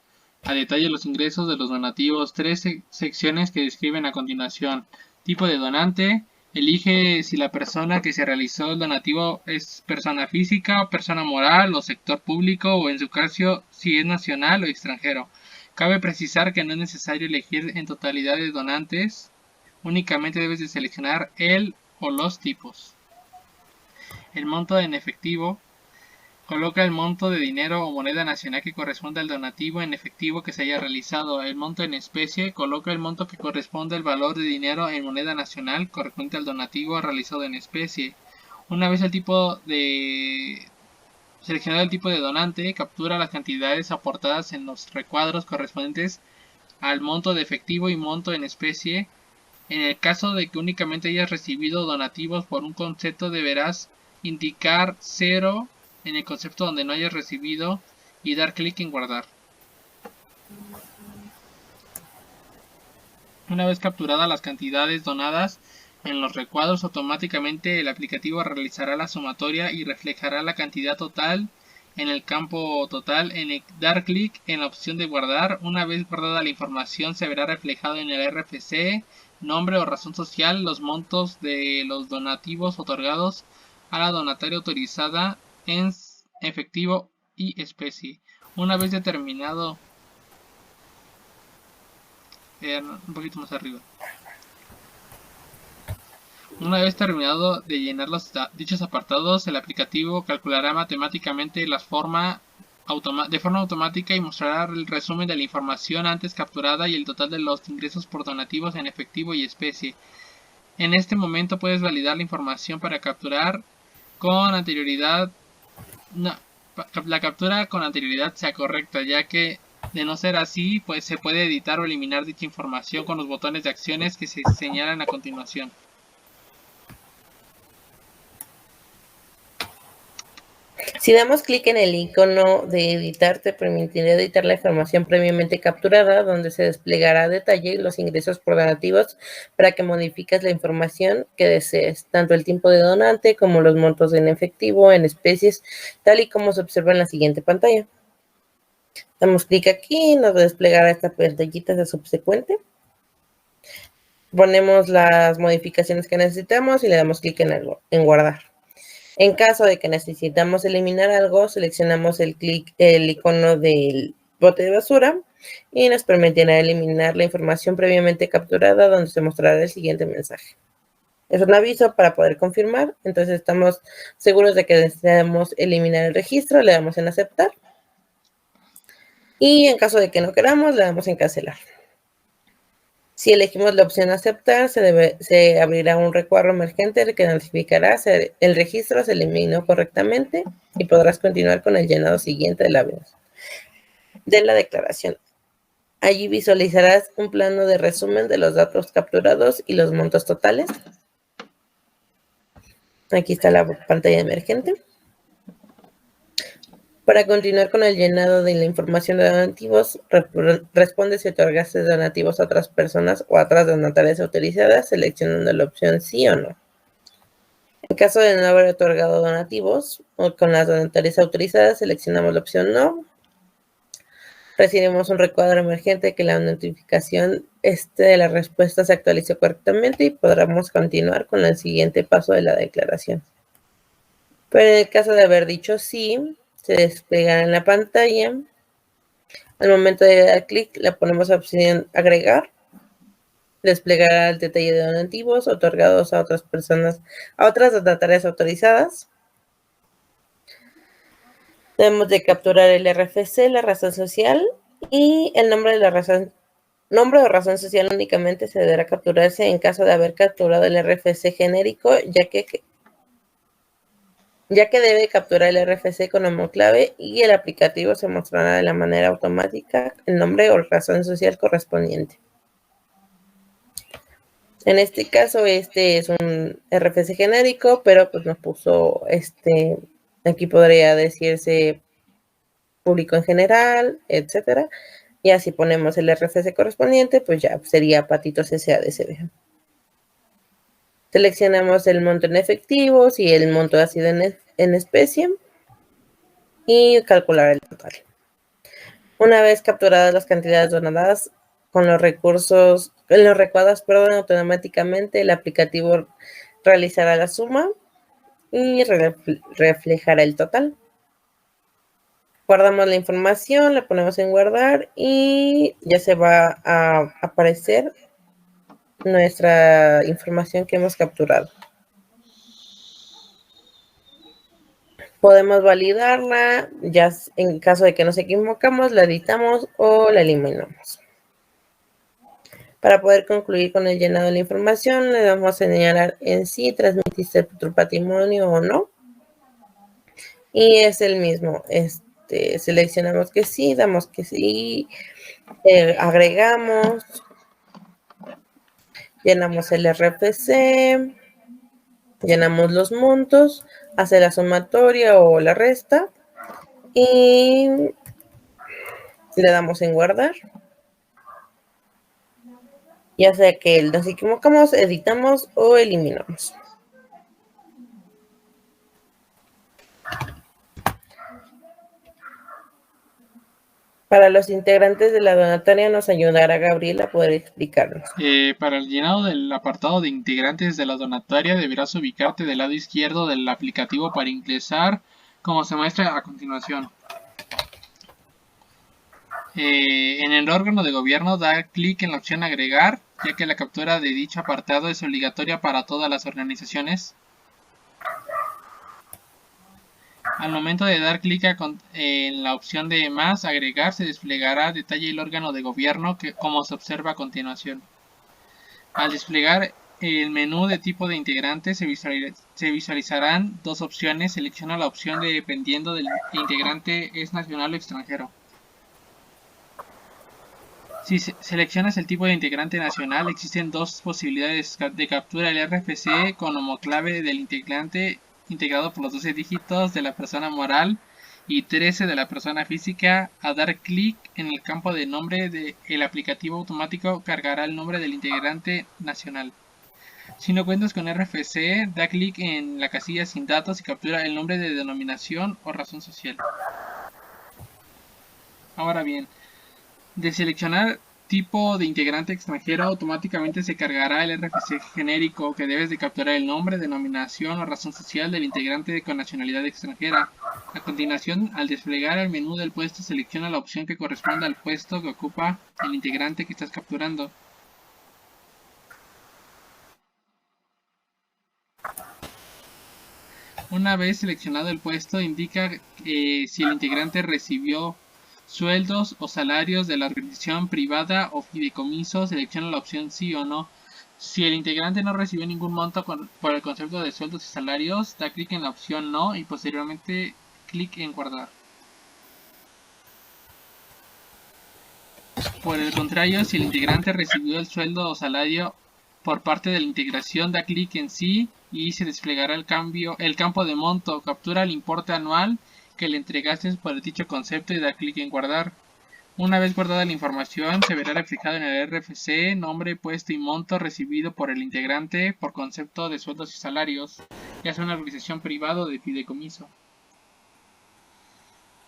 B: a detalle los ingresos de los donativos. 3 secciones que describen a continuación. Tipo de donante. Elige si la persona que se realizó el donativo es persona física o persona moral o sector público, o en su caso si es nacional o extranjero. Cabe precisar que no es necesario elegir en totalidad de donantes. Únicamente debes de seleccionar el o los tipos. El monto en efectivo. Coloca el monto de dinero o moneda nacional que corresponde al donativo en efectivo que se haya realizado. El monto en especie. Coloca el monto que corresponde al valor de dinero en moneda nacional correspondiente al donativo realizado en especie. Una vez seleccionado el tipo de donante, captura las cantidades aportadas en los recuadros correspondientes al monto de efectivo y monto en especie. En el caso de que únicamente hayas recibido donativos por un concepto, deberás indicar 0 en el concepto donde no hayas recibido y dar clic en guardar. Una vez capturadas las cantidades donadas en los recuadros, automáticamente el aplicativo realizará la sumatoria y reflejará la cantidad total en el campo total. Dar clic en la opción de guardar. Una vez guardada la información, se verá reflejado en el RFC, nombre o razón social, los montos de los donativos otorgados a la donataria autorizada en efectivo y especie. Una vez determinado, un poquito más arriba. Una vez terminado de llenar dichos apartados, el aplicativo calculará matemáticamente de forma automática y mostrará el resumen de la información antes capturada y el total de los ingresos por donativos en efectivo y especie. En este momento puedes validar la información para capturar con anterioridad. La captura con anterioridad sea correcta, ya que De no ser así, pues se puede editar o eliminar dicha información con los botones de acciones que se señalan a continuación.
C: Si damos clic en el icono de editar, te permitirá editar la información previamente capturada, donde se desplegará a detalle los ingresos por donativos para que modifiques la información que desees, tanto el tiempo de donante como los montos en efectivo, en especies, tal y como se observa en la siguiente pantalla. Damos clic aquí, nos desplegará esta pantallita de subsecuente. Ponemos las modificaciones que necesitamos y le damos clic en guardar. En caso de que necesitamos eliminar algo, seleccionamos el icono del bote de basura y nos permitirá eliminar la información previamente capturada, donde se mostrará el siguiente mensaje. Es un aviso para poder confirmar, entonces estamos seguros de que deseamos eliminar el registro, le damos en aceptar. Y en caso de que no queramos, le damos en cancelar. Si elegimos la opción aceptar, se abrirá un recuadro emergente que notificará si el registro se eliminó correctamente y podrás continuar con el llenado siguiente de la declaración. Allí visualizarás un plano de resumen de los datos capturados y los montos totales. Aquí está la pantalla emergente. Para continuar con el llenado de la información de donativos, responde si otorgaste donativos a otras personas o a otras donatarias autorizadas, seleccionando la opción sí o no. En caso de no haber otorgado donativos o con las donatarias autorizadas, seleccionamos la opción no. Recibimos un recuadro emergente que la notificación de la respuesta se actualizó correctamente y podremos continuar con el siguiente paso de la declaración. Pero en el caso de haber dicho sí, se desplegará en la pantalla. Al momento de dar clic, le ponemos la opción agregar. Desplegará el detalle de donativos otorgados a otras personas, a otras donatarias autorizadas. Debemos de capturar el RFC, la razón social y el nombre de la razón. Nombre o razón social únicamente se deberá capturarse en caso de haber capturado el RFC genérico, ya que debe capturar el RFC con homoclave y el aplicativo se mostrará de la manera automática el nombre o razón social correspondiente. En este caso, este es un RFC genérico, pero pues nos puso aquí podría decirse público en general, etcétera. Y así ponemos el RFC correspondiente, pues ya sería Patitos SADCB. Seleccionamos el monto en efectivo, si el monto ha sido en especie y calcular el total. Una vez capturadas las cantidades donadas con los recuadros, automáticamente el aplicativo realizará la suma y reflejará el total. Guardamos la información, la ponemos en guardar y ya se va a aparecer nuestra información que hemos capturado. Podemos validarla, ya en caso de que nos equivocamos, la editamos o la eliminamos. Para poder concluir con el llenado de la información, le vamos a señalar en sí, transmitiste tu patrimonio o no. Y es el mismo, seleccionamos que sí, damos que sí, agregamos, llenamos el RFC, llenamos los montos, hace la sumatoria o la resta y le damos en guardar. Ya sea que nos equivocamos, editamos o eliminamos. Para los integrantes de la donataria nos ayudará Gabriela a poder explicarnos.
B: Para el llenado del apartado de integrantes de la donataria deberás ubicarte del lado izquierdo del aplicativo para ingresar, como se muestra a continuación. En el órgano de gobierno da clic en la opción agregar, ya que la captura de dicho apartado es obligatoria para todas las organizaciones. Al momento de dar clic en la opción de más agregar, se desplegará detalle el órgano de gobierno como se observa a continuación. Al desplegar el menú de tipo de integrante se visualizarán dos opciones. Selecciona la opción dependiendo del integrante es nacional o extranjero. Si seleccionas el tipo de integrante nacional, existen dos posibilidades de captura del RFC con homoclave del integrante integrado por los 12 dígitos de la persona moral y 13 de la persona física. A dar clic en el campo de nombre, el aplicativo automático cargará el nombre del integrante nacional. Si no cuentas con RFC, da clic en la casilla sin datos y captura el nombre de denominación o razón social. Ahora bien, de seleccionar tipo de integrante extranjero, automáticamente se cargará el RFC genérico, que debes de capturar el nombre, denominación o razón social del integrante con nacionalidad extranjera. A continuación, al desplegar el menú del puesto, selecciona la opción que corresponda al puesto que ocupa el integrante que estás capturando. Una vez seleccionado el puesto, indica si el integrante recibió sueldos o salarios de la organización privada o fideicomiso. Selecciona la opción sí o no. Si el integrante no recibió ningún monto por el concepto de sueldos y salarios, da clic en la opción no y posteriormente clic en guardar. Por el contrario, si el integrante recibió el sueldo o salario por parte de la integración, da clic en sí y se desplegará el campo de monto. Captura el importe anual que le entregaste por dicho concepto y da clic en guardar. Una vez guardada la información, se verá reflejado en el RFC nombre, puesto y monto recibido por el integrante por concepto de sueldos y salarios, ya sea una organización privada o de fideicomiso.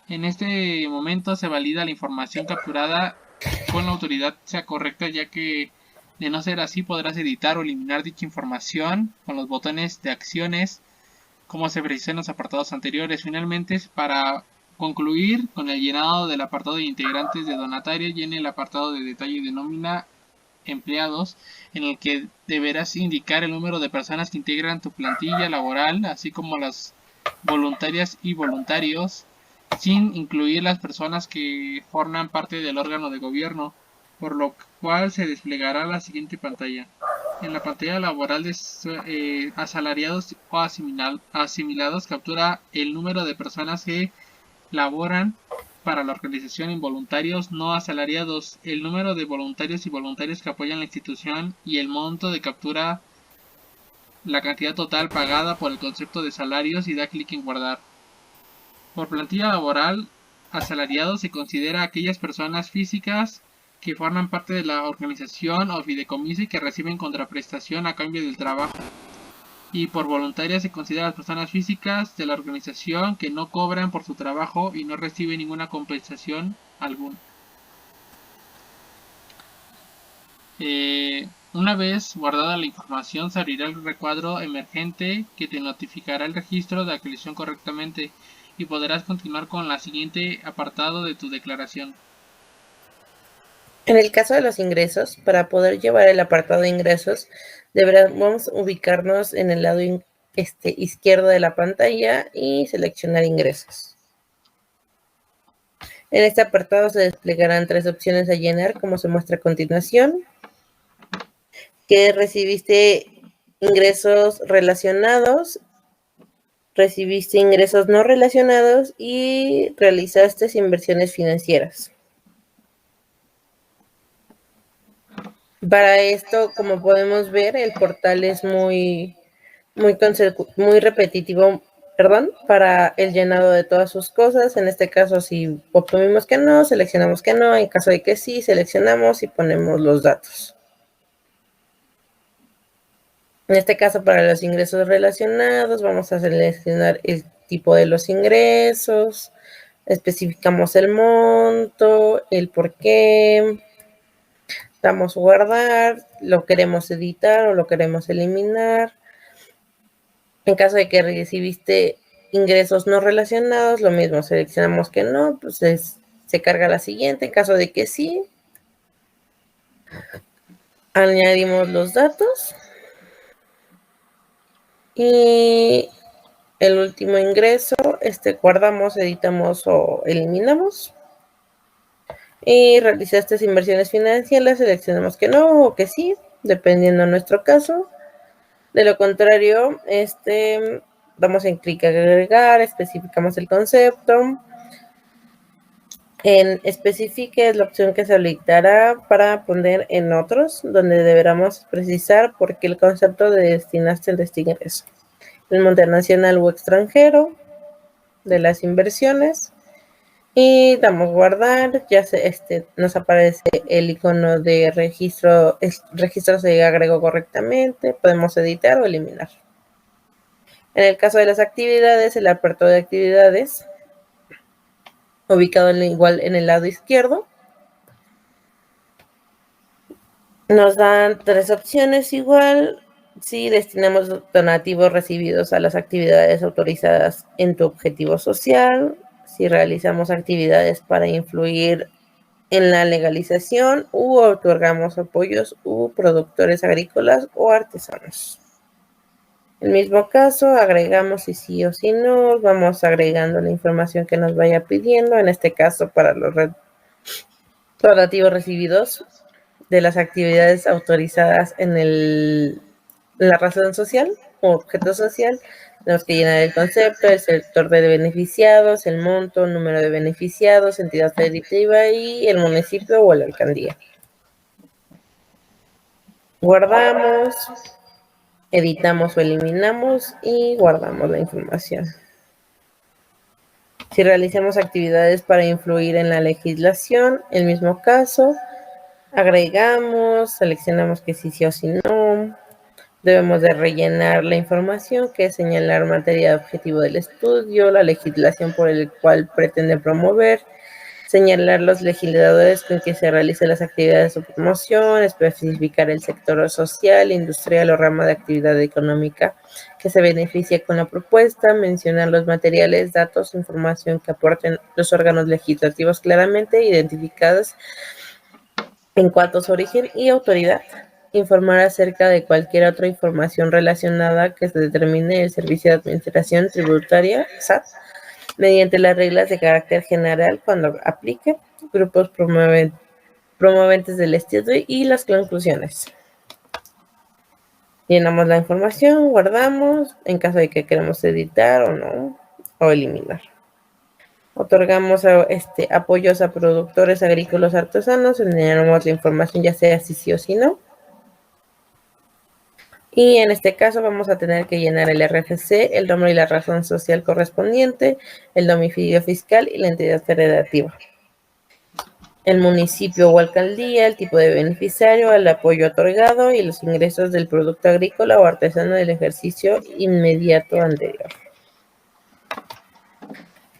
B: En este momento se valida la información capturada con la autoridad sea correcta, ya que de no ser así podrás editar o eliminar dicha información con los botones de acciones como se precisó en los apartados anteriores. Finalmente, para concluir con el llenado del apartado de integrantes de donatario, llene el apartado de detalle de nómina empleados, en el que deberás indicar el número de personas que integran tu plantilla laboral, así como las voluntarias y voluntarios, sin incluir las personas que forman parte del órgano de gobierno, por lo cual se desplegará la siguiente pantalla. En la pantalla laboral de asalariados o asimilados, captura el número de personas que laboran para la organización en voluntarios no asalariados, el número de voluntarios y voluntarios que apoyan la institución y el monto de captura, la cantidad total pagada por el concepto de salarios y da clic en guardar. Por plantilla laboral asalariado se considera aquellas personas físicas que forman parte de la organización o fideicomiso y que reciben contraprestación a cambio del trabajo. Y por voluntarias se consideran las personas físicas de la organización que no cobran por su trabajo y no reciben ninguna compensación alguna. Una vez guardada la información, se abrirá el recuadro emergente que te notificará el registro de actualización correctamente y podrás continuar con la siguiente apartado de tu declaración.
C: En el caso de los ingresos, para poder llevar el apartado de ingresos, deberemos ubicarnos en el lado izquierdo de la pantalla y seleccionar ingresos. En este apartado se desplegarán 3 opciones a llenar, como se muestra a continuación. Que recibiste ingresos relacionados, recibiste ingresos no relacionados y realizaste inversiones financieras. Para esto, como podemos ver, el portal es muy repetitivo, para el llenado de todas sus cosas. En este caso, si obtuvimos que no, seleccionamos que no. En caso de que sí, seleccionamos y ponemos los datos. En este caso, para los ingresos relacionados, vamos a seleccionar el tipo de los ingresos, especificamos el monto, el por qué, damos guardar, lo queremos editar o lo queremos eliminar. En caso de que recibiste ingresos no relacionados, lo mismo, seleccionamos que no, pues se carga la siguiente. En caso de que sí, añadimos los datos. Y el último ingreso, guardamos, editamos o eliminamos. Y realizaste inversiones financieras, seleccionamos que no o que sí, dependiendo de nuestro caso. De lo contrario, damos en clic a agregar, especificamos el concepto. Especifique es la opción que se habilitará para poner en otros, donde deberemos precisar por qué el concepto de destinaste de este ingreso. El monte nacional o extranjero de las inversiones. Y damos guardar, ya nos aparece el icono de registro, el registro se agregó correctamente, podemos editar o eliminar. En el caso de las actividades, el apartado de actividades, ubicado igual en el lado izquierdo, nos dan 3 opciones igual, si destinamos donativos recibidos a las actividades autorizadas en tu objetivo social, si realizamos actividades para influir en la legalización u otorgamos apoyos u productores agrícolas o artesanos. En el mismo caso, agregamos si sí o si no, vamos agregando la información que nos vaya pidiendo, en este caso para los donativos recibidos de las actividades autorizadas en la razón social o objeto social. Tenemos que llenar el concepto, el sector de beneficiados, el monto, número de beneficiados, entidad federativa y el municipio o la alcaldía. Guardamos, editamos o eliminamos y guardamos la información. Si realizamos actividades para influir en la legislación, el mismo caso, agregamos, seleccionamos que sí o si no. Debemos de rellenar la información, que es señalar materia de objetivo del estudio, la legislación por el cual pretende promover, señalar los legisladores con que se realicen las actividades de promoción, especificar el sector social, industrial o rama de actividad económica que se beneficie con la propuesta, mencionar los materiales, datos, información que aporten los órganos legislativos claramente identificados en cuanto a su origen y autoridad. Informar acerca de cualquier otra información relacionada que se determine el Servicio de Administración Tributaria, SAT, mediante las reglas de carácter general cuando aplique, grupos promoventes del estudio y las conclusiones. Llenamos la información, guardamos, en caso de que queramos editar o no, o eliminar. Otorgamos apoyos a productores agrícolas artesanos, llenamos la información ya sea sí o si no. Y en este caso vamos a tener que llenar el RFC, el nombre y la razón social correspondiente, el domicilio fiscal y la entidad federativa. El municipio o alcaldía, el tipo de beneficiario, el apoyo otorgado y los ingresos del producto agrícola o artesano del ejercicio inmediato anterior.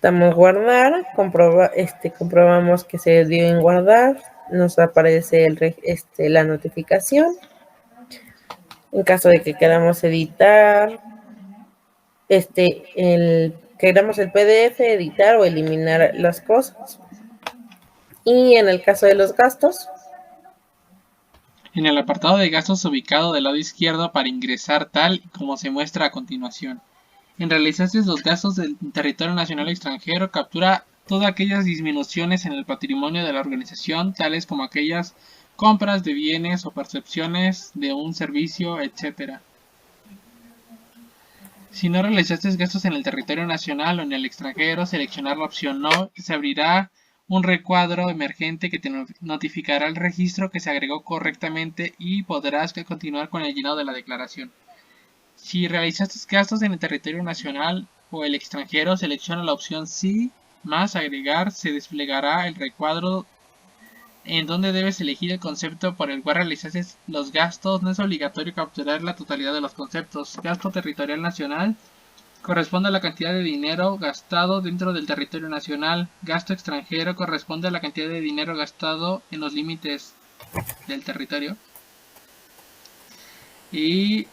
C: Damos guardar, comprobamos que se dio en guardar, nos aparece la notificación. En caso de que queramos editar, queramos el PDF, editar o eliminar las cosas. Y en el caso de los gastos,
B: en el apartado de gastos ubicado del lado izquierdo para ingresar tal como se muestra a continuación. En realizarse los gastos del territorio nacional o extranjero, captura todas aquellas disminuciones en el patrimonio de la organización, tales como aquellas compras de bienes o percepciones de un servicio, etc. Si no realizaste gastos en el territorio nacional o en el extranjero, seleccionar la opción no, se abrirá un recuadro emergente que te notificará el registro que se agregó correctamente y podrás continuar con el llenado de la declaración. Si realizaste gastos en el territorio nacional o el extranjero, selecciona la opción sí, más agregar, se desplegará el recuadro en donde debes elegir el concepto por el cual realizaste los gastos. No es obligatorio capturar la totalidad de los conceptos. Gasto territorial nacional corresponde a la cantidad de dinero gastado dentro del territorio nacional. Gasto extranjero corresponde a la cantidad de dinero gastado en los límites del territorio. Y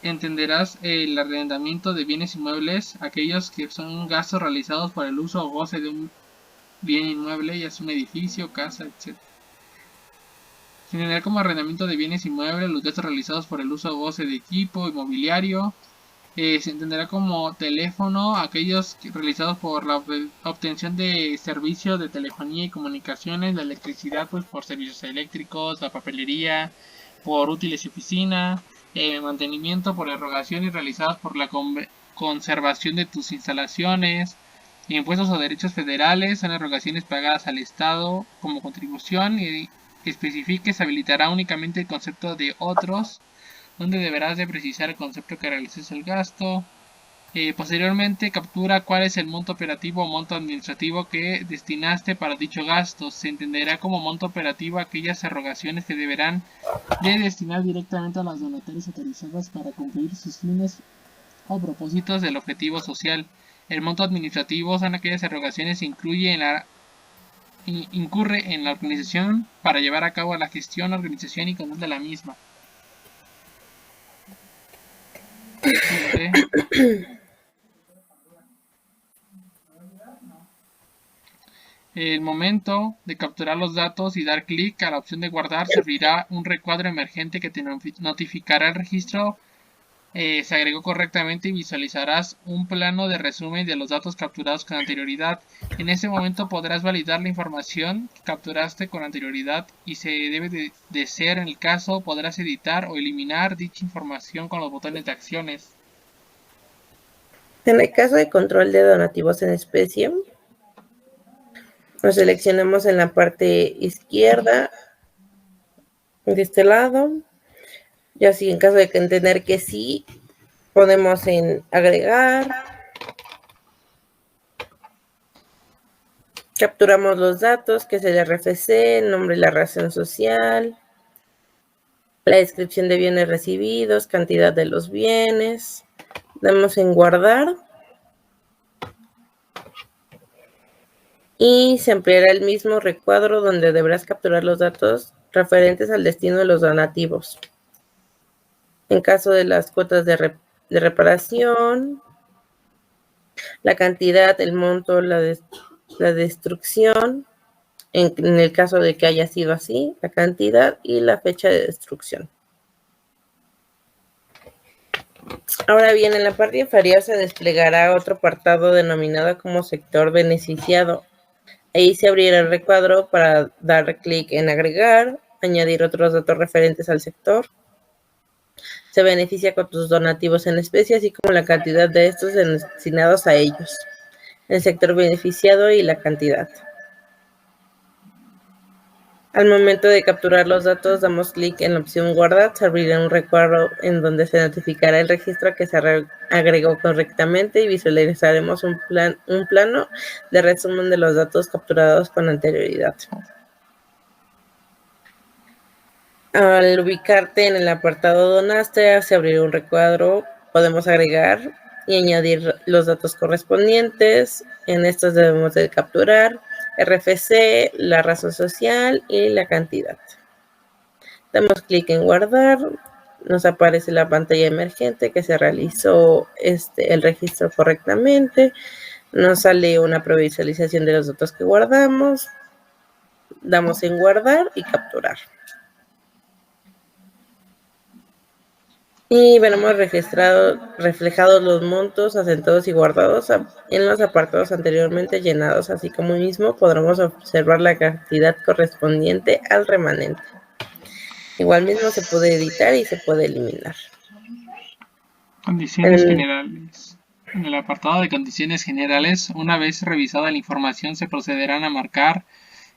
B: entenderás el arrendamiento de bienes inmuebles, aquellos que son gastos realizados por el uso o goce de un bien inmueble, ya sea un edificio, casa, etc. Generar como arrendamiento de bienes inmuebles los gastos realizados por el uso o goce de equipo inmobiliario. Se entenderá como teléfono aquellos realizados por la obtención de servicios de telefonía y comunicaciones, la electricidad pues por servicios eléctricos, la papelería por útiles y oficina, mantenimiento por erogaciones realizadas por la conservación de tus instalaciones, Impuestos o derechos federales son erogaciones pagadas al Estado como contribución y especifique se habilitará únicamente el concepto de otros, donde deberás de precisar el concepto que realices el gasto. Posteriormente captura cuál es el monto operativo o monto administrativo que destinaste para dicho gasto. Se entenderá como monto operativo aquellas erogaciones que deberán de destinar directamente a las donatarias autorizadas para cumplir sus fines o propósitos del objetivo social. El monto administrativo son aquellas erogaciones que incurre en la organización para llevar a cabo la gestión, organización y control de la misma. El momento de capturar los datos y dar clic a la opción de guardar se abrirá un recuadro emergente que te notificará el registro se agregó correctamente y visualizarás un plano de resumen de los datos capturados con anterioridad. En ese momento podrás validar la información que capturaste con anterioridad y se debe de ser en el caso podrás editar o eliminar dicha información con los botones de acciones.
C: En el caso de control de donativos en especie, nos seleccionamos en la parte izquierda de este lado. Y así en caso de entender que sí, podemos en agregar. Capturamos los datos, que es el RFC, el nombre y la razón social, la descripción de bienes recibidos, cantidad de los bienes. Damos en guardar. Y se ampliará el mismo recuadro donde deberás capturar los datos referentes al destino de los donativos. En caso de las cuotas de reparación, la cantidad, el monto, la destrucción, en el caso de que haya sido así, la cantidad y la fecha de destrucción. Ahora bien, en la parte inferior se desplegará otro apartado denominado como sector beneficiado. Ahí se abrirá el recuadro para dar clic en agregar, añadir otros datos referentes al sector. Se beneficia con tus donativos en especie, así como la cantidad de estos destinados a ellos, el sector beneficiado y la cantidad. Al momento de capturar los datos, damos clic en la opción guardar, se abrirá un recuadro en donde se notificará el registro que se agregó correctamente y visualizaremos un plano de resumen de los datos capturados con anterioridad. Al ubicarte en el apartado donaste, se abrirá un recuadro, podemos agregar y añadir los datos correspondientes. En estos debemos de capturar RFC, la razón social y la cantidad. Damos clic en guardar, nos aparece la pantalla emergente que se realizó el registro correctamente, nos sale una previsualización de los datos que guardamos, damos en guardar y capturar. Y veremos reflejados los montos asentados y guardados en los apartados anteriormente llenados, así como mismo podremos observar la cantidad correspondiente al remanente. Igual mismo se puede editar y se puede eliminar.
B: Condiciones generales. En el apartado de condiciones generales, una vez revisada la información, se procederán a marcar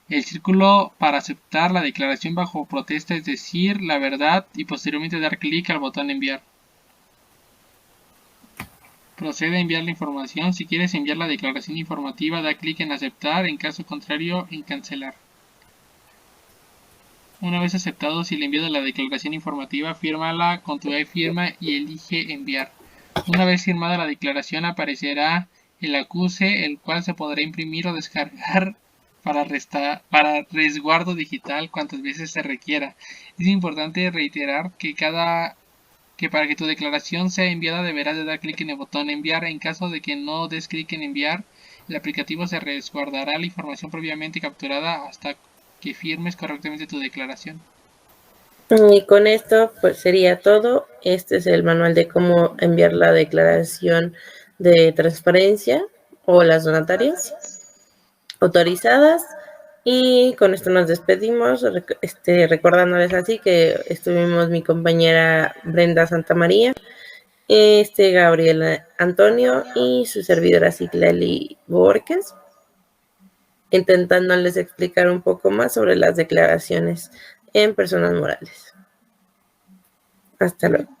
B: el círculo para aceptar la declaración bajo protesta, es decir, la verdad, y posteriormente dar clic al botón enviar. Procede a enviar la información. Si quieres enviar la declaración informativa, da clic en aceptar, en caso contrario, en cancelar. Una vez aceptado, si el envío de la declaración informativa, fírmala con tu firma y elige enviar. Una vez firmada la declaración, aparecerá el acuse, el cual se podrá imprimir o descargar para resguardo digital cuantas veces se requiera. Es importante reiterar que para que tu declaración sea enviada deberás de dar clic en el botón enviar. En caso de que no des clic en enviar, el aplicativo se resguardará la información previamente capturada hasta que firmes correctamente tu declaración.
C: Y con esto pues sería todo. Este es el manual de cómo enviar la declaración de transparencia o las donatarias autorizadas. Y con esto nos despedimos, recordándoles así que estuvimos mi compañera Brenda Santamaría Gabriel Antonio y su servidora Citlali Borges, intentándoles explicar un poco más sobre las declaraciones en personas morales. Hasta luego.